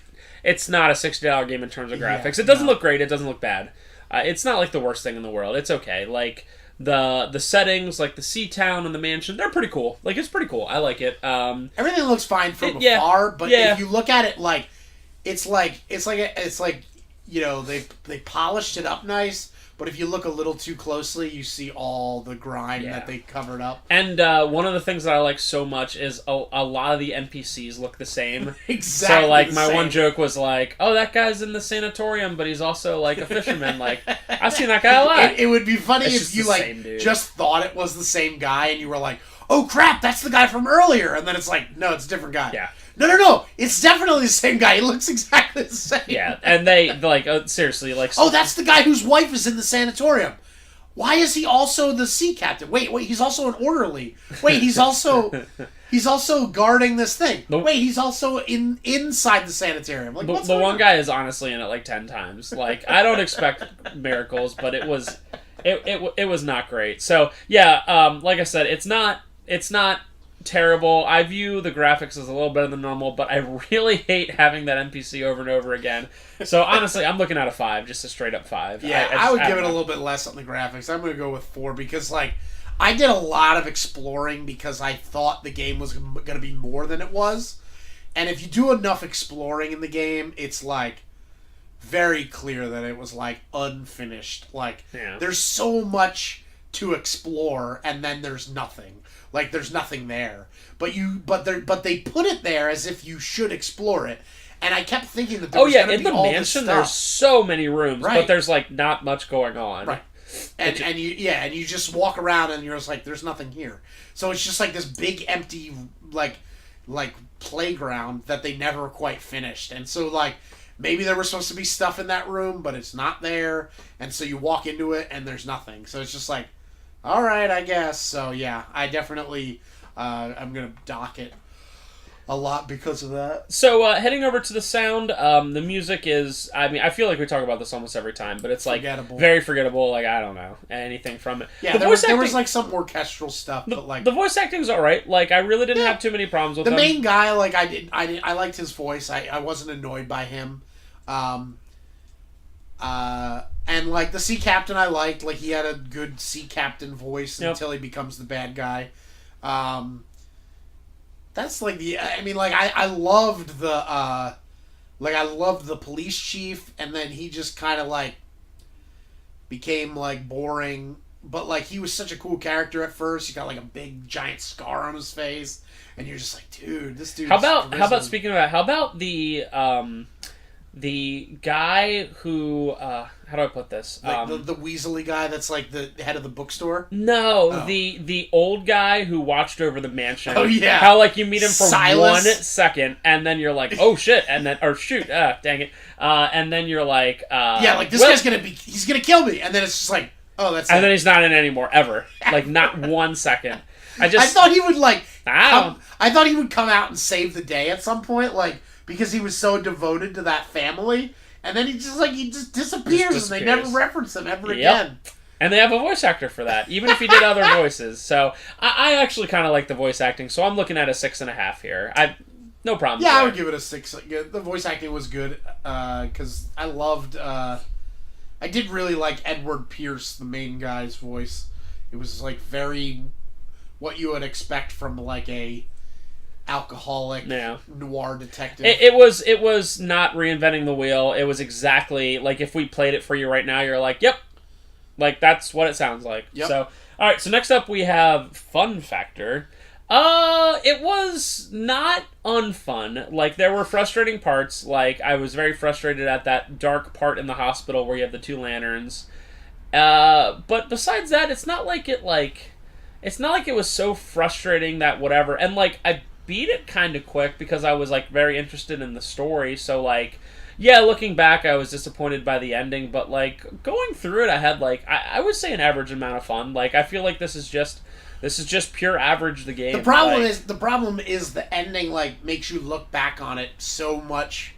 $60 game in terms of graphics. It doesn't look great. It doesn't look bad. It's not like the worst thing in the world. It's okay. Like the settings, like the sea town and the mansion, they're pretty cool. Like, it's pretty cool. I like it. Everything looks fine from afar, but if you look at it, like it's like they polished it up nice. But if you look a little too closely, you see all the grime that they covered up. And one of the things that I like so much is a lot of the NPCs look the same. Exactly. So, like, my one joke was like, oh, that guy's in the sanatorium, but he's also, like, a fisherman. Like, I've seen that guy a lot. It would be funny if you, like, just thought it was the same guy, and you were like, oh, crap, that's the guy from earlier. And then it's like, no, it's a different guy. Yeah. No. It's definitely the same guy. He looks exactly the same. Yeah, and they, like, seriously, like... Oh, that's the guy whose wife is in the sanatorium. Why is he also the sea captain? Wait, he's also an orderly. Wait, he's also guarding this thing. Wait, he's also inside the sanitarium. Like, the one guy is honestly in it, like, 10 times. Like, I don't expect miracles, but it was not great. So, yeah, like I said, it's not terrible. I view the graphics as a little better than normal, but I really hate having that NPC over and over again. So honestly, I'm looking at a 5, just a straight up 5. Yeah, I would give it a little bit less on the graphics. I'm going to go with 4 because, like, I did a lot of exploring because I thought the game was going to be more than it was. And if you do enough exploring in the game, it's, like, very clear that it was, like, unfinished. Like, there's so much to explore, and then there's nothing. Like, there's nothing there. But they put it there as if you should explore it. And I kept thinking that there was going to be all this stuff. In the mansion, there's so many rooms, but there's, like, not much going on. Right. And you just walk around and you're just like, there's nothing here. So it's just like this big empty, like playground that they never quite finished. And so, like, maybe there was supposed to be stuff in that room, but it's not there. And so you walk into it and there's nothing. So it's just like, all right, I guess. So, yeah, I definitely, I'm going to dock it a lot because of that. So, heading over to the sound, the music is, I mean, I feel like we talk about this almost every time, but it's, like, very forgettable. Like, I don't know, anything from it. Yeah, there was, like, some orchestral stuff, but, like... The voice acting's alright. Like, I really didn't have too many problems with him. The main guy, like, I liked his voice. I wasn't annoyed by him. And, like, the sea captain I liked. Like, he had a good sea captain voice until he becomes the bad guy. That's, like, I mean, like, I loved the, police chief, and then he just kind of, like, became, like, boring. But, like, he was such a cool character at first. He got, like, a big, giant scar on his face. And you're just like, dude, this dude. How about, speaking of that, how about the guy who, how do I put this? Like the Weasley guy that's like the head of the bookstore? No, the old guy who watched over the mansion. Oh, yeah. How, like, you meet him for Silas. 1 second, and then you're like, oh, shit, and then, or shoot, dang it. And then you're like, yeah, like, this guy's he's gonna kill me. And then it's just like, oh, that's And then he's not in it anymore, ever. Like, not 1 second. I thought he would, like, I thought he would come out and save the day at some point, like, because he was so devoted to that family, and then he just disappears, and they never reference him ever again. And they have a voice actor for that, even if he did other voices. So I actually kind of like the voice acting, so I'm looking at a 6.5 here. No problem. Yeah, I would give it a 6. The voice acting was good, because I loved, I did really like Edward Pierce, the main guy's voice. It was, like, very what you would expect from, like, a alcoholic noir detective. It was not reinventing the wheel. It was exactly like if we played it for you right now, you're like, yep, like that's what it sounds like. Yep. So, all right. So next up we have fun factor. It was not unfun. Like, there were frustrating parts. Like, I was very frustrated at that dark part in the hospital where you have the 2 lanterns. But besides that, it's not like it was so frustrating that whatever. And, like, I beat it kind of quick because I was, like, very interested in the story. So, like, yeah, looking back, I was disappointed by the ending. But, like, going through it, I had, like, I would say an average amount of fun. Like, I feel like this is just pure average the game. The problem is the ending, like, makes you look back on it so much,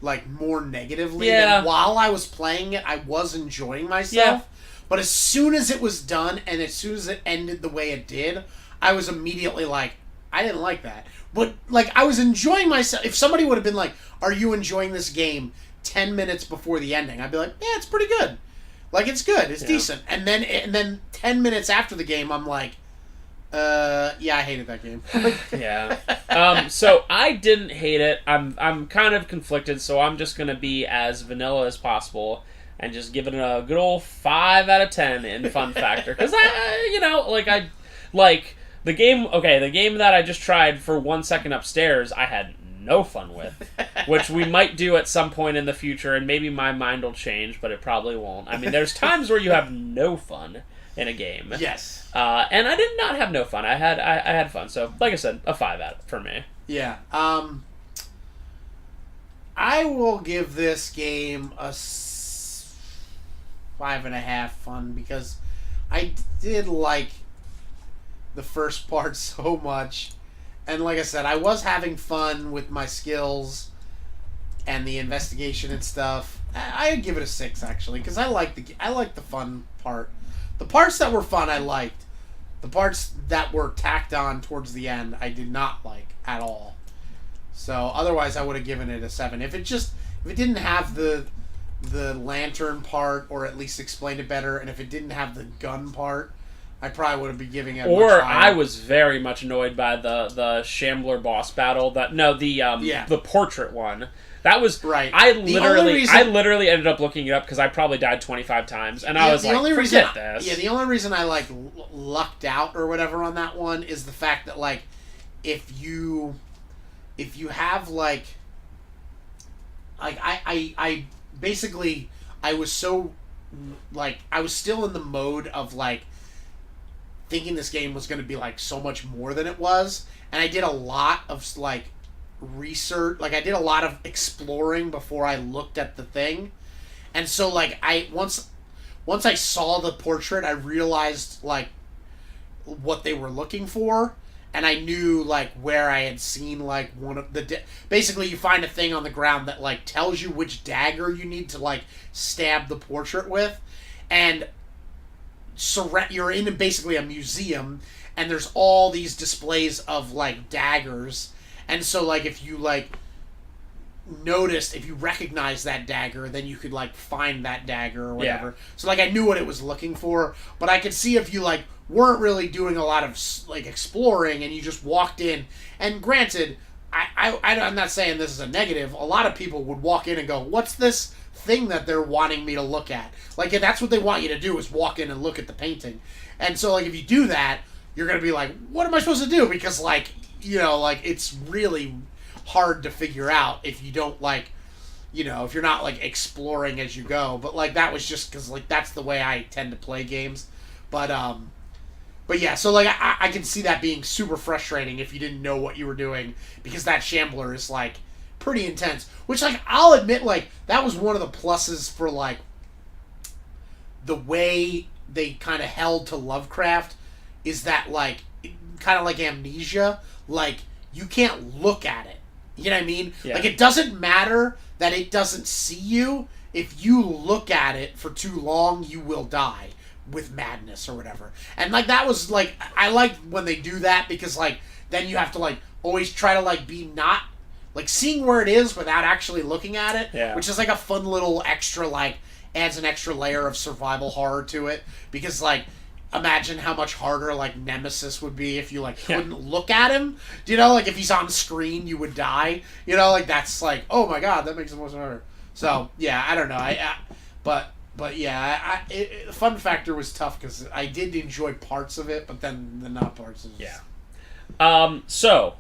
like, more negatively. Yeah. Than while I was playing it, I was enjoying myself. Yeah. But as soon as it was done and as soon as it ended the way it did, I was immediately like, I didn't like that. But, like, I was enjoying myself. If somebody would have been like, are you enjoying this game 10 minutes before the ending? I'd be like, yeah, it's pretty good. Like, it's good. It's decent. And then 10 minutes after the game, I'm like, Yeah, I hated that game. Yeah. So I didn't hate it. I'm kind of conflicted, so I'm just gonna be as vanilla as possible and just give it a good old 5 out of 10 in fun factor. Because I like the game. Okay, the game that I just tried for 1 second upstairs, I had no fun with, which we might do at some point in the future, and maybe my mind will change, but it probably won't. I mean, there's times where you have no fun in a game. Yes. And I did not have no fun. I had fun. So, like I said, a 5 out for me. Yeah. I will give this game a 5.5 fun because I did like the first part so much. And like I said, I was having fun with my skills and the investigation and stuff. I'd give it a 6 actually because I like the fun part. The parts that were fun I liked. The parts that were tacked on towards the end I did not like at all. So otherwise I would have given it a 7. If it didn't have the lantern part, or at least explained it better, and if it didn't have the gun part, I probably would have been giving it. Or I was very much annoyed by the Shambler boss battle. The portrait one. That was right. I literally ended up looking it up because I probably died 25 times, and I was like, forget this. Yeah, the only reason I lucked out or whatever on that one is the fact that if you have I basically I was so I was still in the mode of thinking this game was going to be so much more than it was, and I did a lot of research, I did a lot of exploring before I looked at the thing, and so I once I saw the portrait I realized what they were looking for, and I knew where I had seen one of the basically you find a thing on the ground that tells you which dagger you need to stab the portrait with, and you're in basically a museum, and there's all these displays of daggers, and so if you if you recognize that dagger, then you could find that dagger or whatever. Yeah. So I knew what it was looking for, but I could see if you weren't really doing a lot of exploring and you just walked in, and granted, I'm not saying this is a negative, a lot of people would walk in and go, what's this thing that they're wanting me to look at? If that's what they want you to do is walk in and look at the painting. And so if you do that, you're going to be what am I supposed to do? Because it's really hard to figure out if you don't if you're not exploring as you go. But that was just because that's the way I tend to play games. But yeah, so I can see that being super frustrating if you didn't know what you were doing, because that Shambler is pretty intense. Which I'll admit that was one of the pluses for the way they kind of held to Lovecraft, is that kind of like Amnesia, you can't look at it. You know what I mean? Yeah. It doesn't matter that it doesn't see you. If you look at it for too long, you will die with madness or whatever. And that was I like when they do that, because then you have to always try to be not seeing where it is without actually looking at it. Yeah. Which is a fun little extra adds an extra layer of survival horror to it, because imagine how much harder Nemesis would be if you couldn't look at him. Do you know, if he's on screen you would die. You know, that's oh my god, that makes it much harder. So yeah, I don't know. But yeah, the fun factor was tough because I did enjoy parts of it, but then the not parts. Yeah. So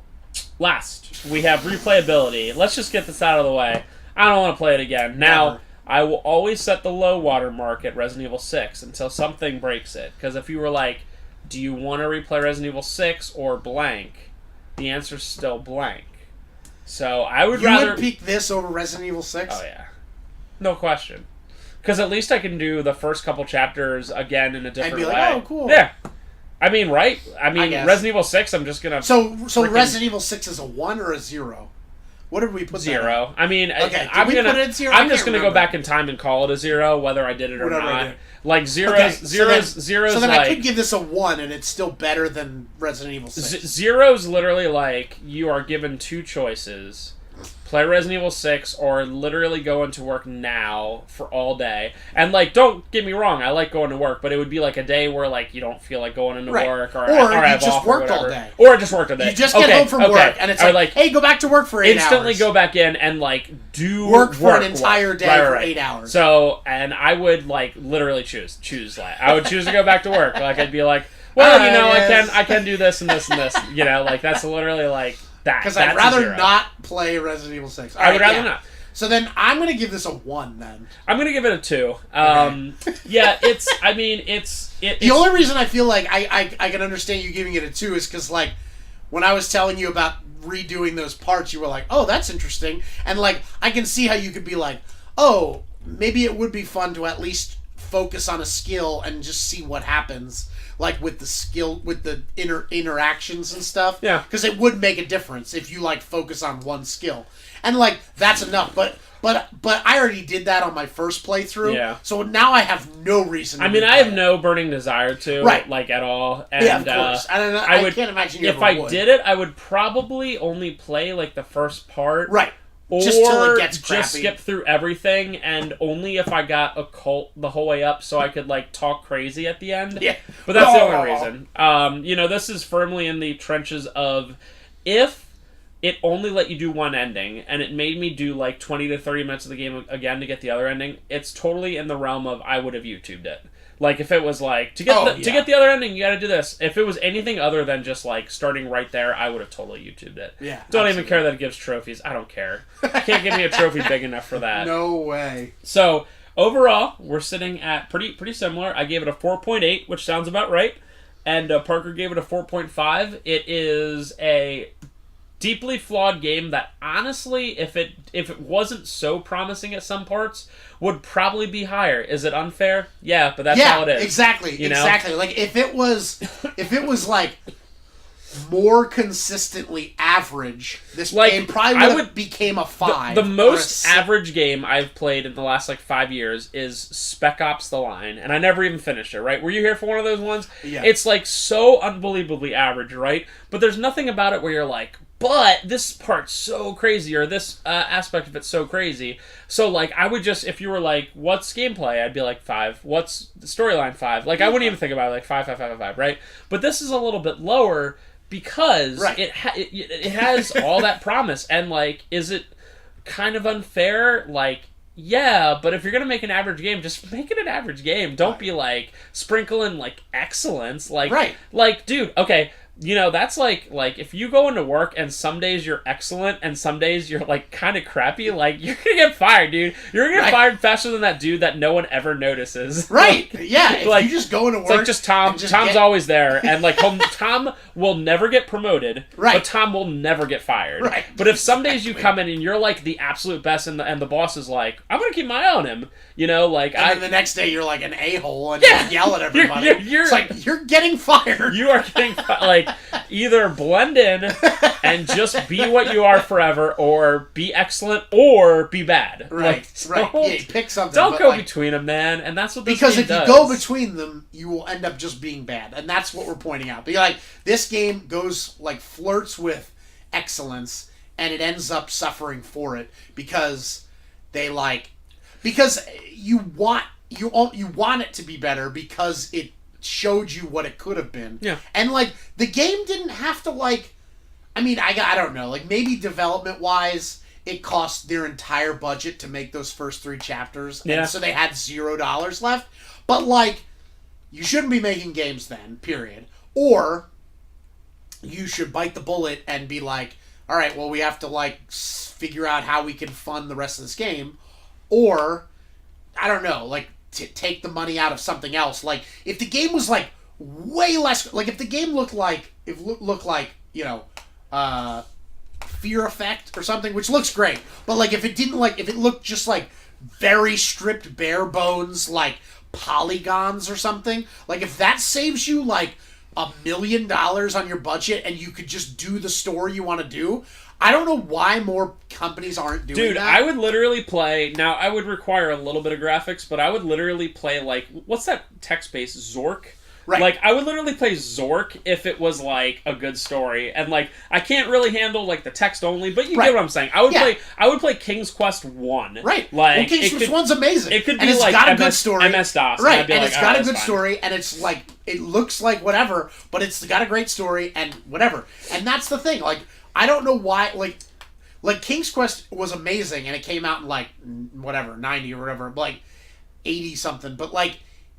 last we have replayability. Let's just get this out of the way. I don't want to play it again. Now, Never. I will always set the low water mark at Resident Evil 6 until something breaks it. Because if you were do you want to replay Resident Evil 6 or blank? The answer's still blank. So I would rather... You would pick this over Resident Evil 6? Oh, yeah. No question. Because at least I can do the first couple chapters again in a different way. And be oh, cool. Yeah. I mean, right? I mean, Resident Evil 6, I'm just going to... So Resident Evil 6 is a 1 or a 0? What did we put 0. I mean, okay. I'm put it at 0? I'm just gonna go back in time and call it a 0, whether I did it or not. Zeros. So then I could give this a 1, and it's still better than Resident Evil 6. Zero's literally you are given 2 choices: play Resident Evil 6, or literally go into work now for all day. And, like, don't get me wrong, I like going to work, but it would be, like, a day where, like, you don't feel like going into work, or you have just off worked or all day. Or just worked all day. You just get home from work, and it's like, hey, go back to work for 8 hours. Instantly go back in and, like, do work for an entire day for 8 hours. So, and I would, like, literally choose that. I would choose to go back to work. Like, I'd be like, well, you know, yes. I can do this and this and this. You know, like, that's literally, like, that. Because I'd rather not play Resident Evil 6. I would rather not. So then I'm going to give this a 1 then. I'm going to give it a 2. Yeah, the only reason I feel like I can understand you giving it a 2 is because, like, when I was telling you about redoing those parts, you were like, oh, that's interesting. And, like, I can see how you could be like, oh, maybe it would be fun to at least focus on a skill and just see what happens. Like, with the skill, with the interactions and stuff. Yeah. Because it would make a difference if you, like, focus on one skill. And, like, that's enough. But I already did that on my first playthrough. Yeah. So now I have no reason to I have no burning desire to. Right. Like, at all. And, yeah, of course. I can't imagine you if ever I would. did it, I would probably only play, like, the first part. Right. Or just till it gets crappy. Just skip through everything, and only if I got a cult the whole way up, so I could, like, talk crazy at the end. Yeah. But that's the only reason. You know, this is firmly in the trenches of, if it only let you do one ending, and it made me do, like, 20 to 30 minutes of the game again to get the other ending, it's totally in the realm of I would have YouTubed it. Like, if it was like, to get the other ending, you gotta do this. If it was anything other than just, like, starting right there, I would have totally YouTubed it. Yeah. Don't even care that it gives trophies. I don't care. Can't give me a trophy big enough for that. No way. So, overall, we're sitting at pretty similar. I gave it a 4.8, which sounds about right. And Parker gave it a 4.5. It is a deeply flawed game that, honestly, if it wasn't so promising at some parts, would probably be higher. Is it unfair? Yeah, but that's how it is. Exactly. You know? Exactly. Like, if it was like more consistently average, this game probably would became a 5. The most average game I've played in the last, like, 5 years is Spec Ops: The Line, and I never even finished it, right? Were you here for one of those ones? Yeah. It's, like, so unbelievably average, right? But there's nothing about it where you're like, but this part's so crazy, or this aspect of it's so crazy. So, like, I would just, if you were like, what's gameplay? I'd be like, 5. What's the storyline? 5. Like, I wouldn't even think about it, like, 5, 5, 5, 5, 5, right? But this is a little bit lower because it has all that promise. And, like, is it kind of unfair? Like, yeah, but if you're going to make an average game, just make it an average game. Don't be, like, sprinkling, like, excellence. Like, dude, okay, you know, that's like if you go into work and some days you're excellent and some days you're, like, kind of crappy, like, you're gonna get fired, dude. You're gonna get fired faster than that dude that no one ever notices. Right. Yeah. If like, you just go into work, it's like just Tom. Tom's always there, and, like, Tom will never get promoted. Right. But Tom will never get fired. Right. But if some days you come in and you're, like, the absolute best, and the boss is like, I'm gonna keep my eye on him. You know, like, and then the next day you're like an a-hole and you yell at everybody. It's like, you're getting fired. You are getting like, either blend in and just be what you are forever, or be excellent, or be bad. Right, like, right. Yeah, pick something. Don't go between them, man. And that's what this because game if does. you go between them, you will end up just being bad, and that's what we're pointing out. But like, this game goes, like, flirts with excellence, and it ends up suffering for it because they, like, because you want it to be better because it showed you what it could have been. Yeah. And, like, the game didn't have to, like, I mean, I don't know, like, maybe development-wise, it cost their entire budget to make those first 3 chapters. Yeah. And so they had $0 left. But, like, you shouldn't be making games then, period. Or you should bite the bullet and be like, all right, well, we have to, like, figure out how we can fund the rest of this game. Or, I don't know, like, to take the money out of something else. Like, if the game was, like, way less, like, if the game looked like, you know, Fear Effect or something, which looks great, but, like, if it didn't, like, if it looked just, like, very stripped, bare bones, like, polygons or something, like, if that saves you, like, $1 million on your budget and you could just do the story you want to do, I don't know why more companies aren't doing that. Dude, I would literally play... Now, I would require a little bit of graphics, but I would literally play, like... What's that text-based? Zork? Right. Like, I would literally play Zork if it was, like, a good story. And, like, I can't really handle, like, the text only, but you get what I'm saying. I would play King's Quest 1. Right. Like, well, King's Quest 1's amazing. It could be, and it's like, got a good story. MS-DOS. Right. And, And it's got a good story, and it's, like, it looks like whatever, but it's got a great story, and whatever. And that's the thing. Like, I don't know why, like King's Quest was amazing, and it came out in, like, whatever, 90 or whatever, like, 80-something. But, like,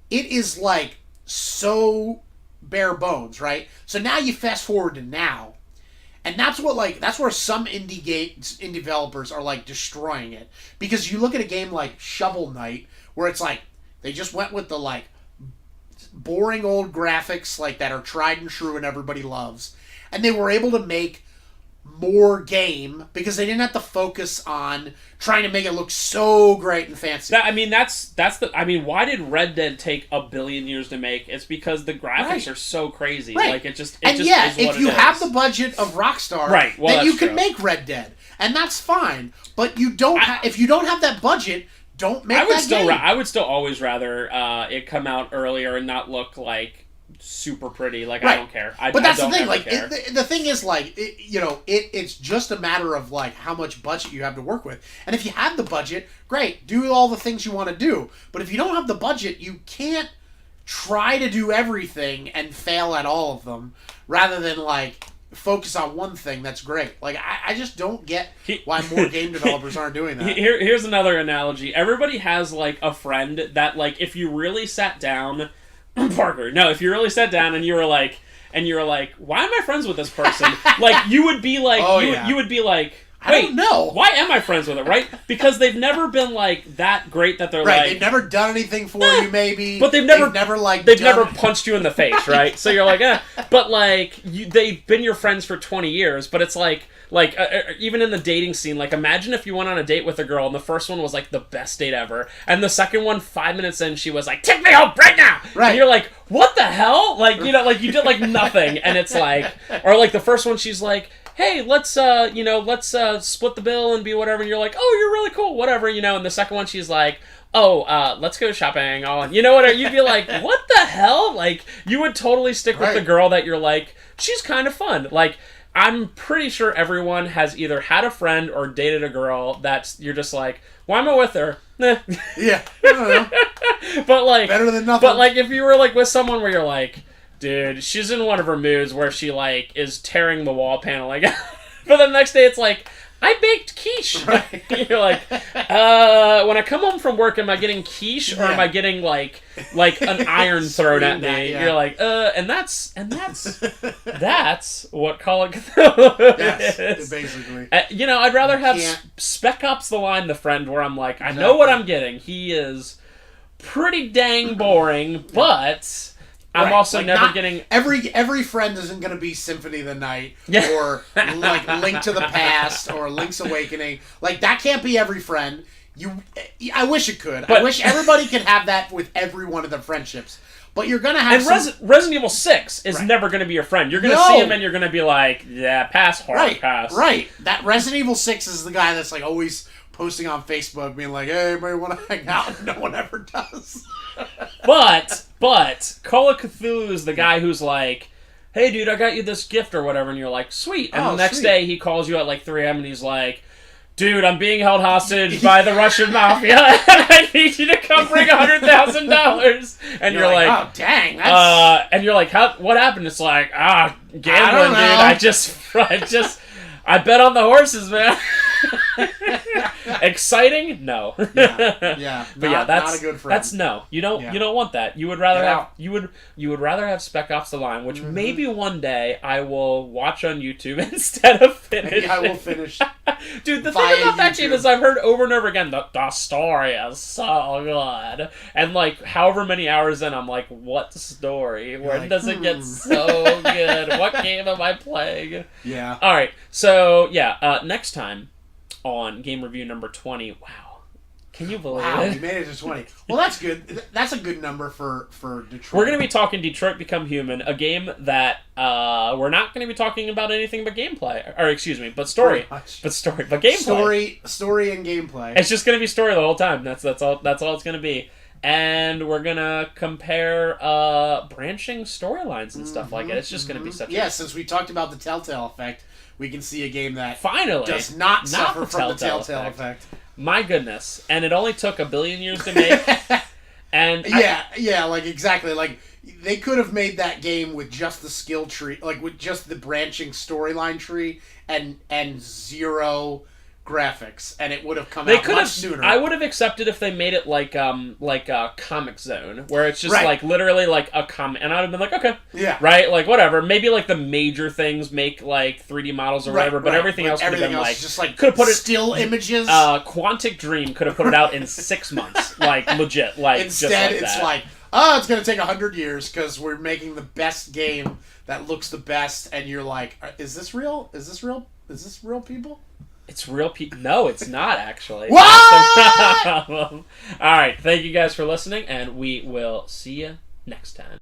it is, like, so bare bones, right? So now you fast forward to now, and that's where some indie developers are, like, destroying it. Because you look at a game like Shovel Knight, where it's, like, they just went with the, like, boring old graphics, like, that are tried and true and everybody loves. And they were able to make more game because they didn't have to focus on trying to make it look so great and fancy. Why did Red Dead take 1 billion years to make? It's because the graphics are so crazy. Right. Like, is if you have the budget of Rockstar, right, well, then you can make Red Dead, and that's fine. But you don't. If you don't have that budget, don't make that game. I would still always rather it come out earlier and not look like super pretty. Like, right. I don't care. But that's the thing. Like, the thing is, like, it's just a matter of, like, how much budget you have to work with. And if you have the budget, great, do all the things you want to do. But if you don't have the budget, you can't try to do everything and fail at all of them, rather than, like, focus on one thing that's great. Like, I just don't get why more game developers aren't doing that. Here's another analogy. Everybody has, like, a friend that, like, if you really sat down... Parker, no, if you really sat down and you were like, why am I friends with this person? Like, you would be like, you would be like, wait, I don't know. Why am I friends with it, right? Because they've never been, like, that great that they're like... they've never done anything for you, maybe. But they've never punched you in the face, right? So you're like, But, like, they've been your friends for 20 years, but it's like even in the dating scene, like, imagine if you went on a date with a girl and the first one was, like, the best date ever, and the second one, 5 minutes in, she was like, take me home right now! Right. And you're like, what the hell? Like, like, you did, like, nothing, and it's like... Or, like, the first one, she's like... Hey, let's split the bill and be whatever. And you're like, oh, you're really cool, whatever, And the second one, she's like, oh, let's go shopping. Oh, you know what? You'd be like, what the hell? Like, you would totally stick with the girl that you're like, she's kind of fun. Like, I'm pretty sure everyone has either had a friend or dated a girl that's, you're just like, why am I with her? Yeah, I don't know. But, like... Better than nothing. But, like, if you were, like, with someone where you're like... Dude, she's in one of her moods where she, like, is tearing the wall paneling. But the next day it's like, I baked quiche. Right. You're like, when I come home from work, am I getting quiche or am I getting, like an iron thrown at me? Yeah. You're like, and that's what Call of Cthulhu is. Basically. I'd rather have Spec Ops The Line, the friend, where I'm like, I know what I'm getting. He is pretty dang boring, but... I'm also like never getting... Every friend isn't going to be Symphony of the Night or, like, Link to the Past or Link's Awakening. Like, that can't be every friend. I wish it could. I wish everybody could have that with every one of their friendships. But you're going to have Resident Evil 6 is never going to be your friend. You're going to see him and you're going to be like, yeah, pass, hard, pass. Right. That Resident Evil 6 is the guy that's, like, always posting on Facebook being like, hey, anybody want to hang out? And no one ever does. But Call of Cthulhu is the guy who's like, hey, dude, I got you this gift or whatever, and you're like, sweet. And the next day he calls you at like 3 a.m. and he's like, dude, I'm being held hostage by the Russian mafia, and I need you to come bring $100,000. And you're like, oh, dang. And you're like, what happened? It's like, gambling, dude. I bet on the horses, man. Exciting? No. Yeah. But that's not a good friend. That's no. You don't want that. You would rather have you would rather have Spec Ops The Line, which maybe one day I will watch on YouTube instead of finish. Maybe I will finish. Dude, the thing about that game is I've heard over and over again the story is so good, and like however many hours in, I'm like, what story? Where does it get so good? What game am I playing? Yeah. All right. So next time. On game review number 20. Wow. Can you believe it? You made it to 20. Well, that's good. That's a good number for Detroit. We're going to be talking Detroit Become Human, a game that we're not going to be talking about anything but gameplay. Or, excuse me, but story. But gameplay. Story and gameplay. It's just going to be story the whole time. That's all it's going to be. and we're gonna compare branching storylines and stuff like it. It's just gonna be such a... Since we talked about the Telltale effect, we can see a game that finally does not suffer from the Telltale effect. My goodness. And it only took 1 billion years to make. And like exactly. Like they could have made that game with just the skill tree, like with just the branching storyline tree and zero graphics, and it would have come out much sooner. I would have accepted if they made it like a Comic Zone, where it's just like literally like a comic, and I'd have been like, okay, yeah, right, like whatever. Maybe like the major things make like 3D models or whatever, but everything else would have been like just like could have put it still images. Quantic Dream could have put it out in 6 months, like legit. Like instead, just like it's that. like it's gonna take 100 years because we're making the best game that looks the best, and you're like, is this real? Is this real? Is this real people? It's real people. No, it's not actually. What? That's the problem. All right. Thank you guys for listening, and we will see you next time.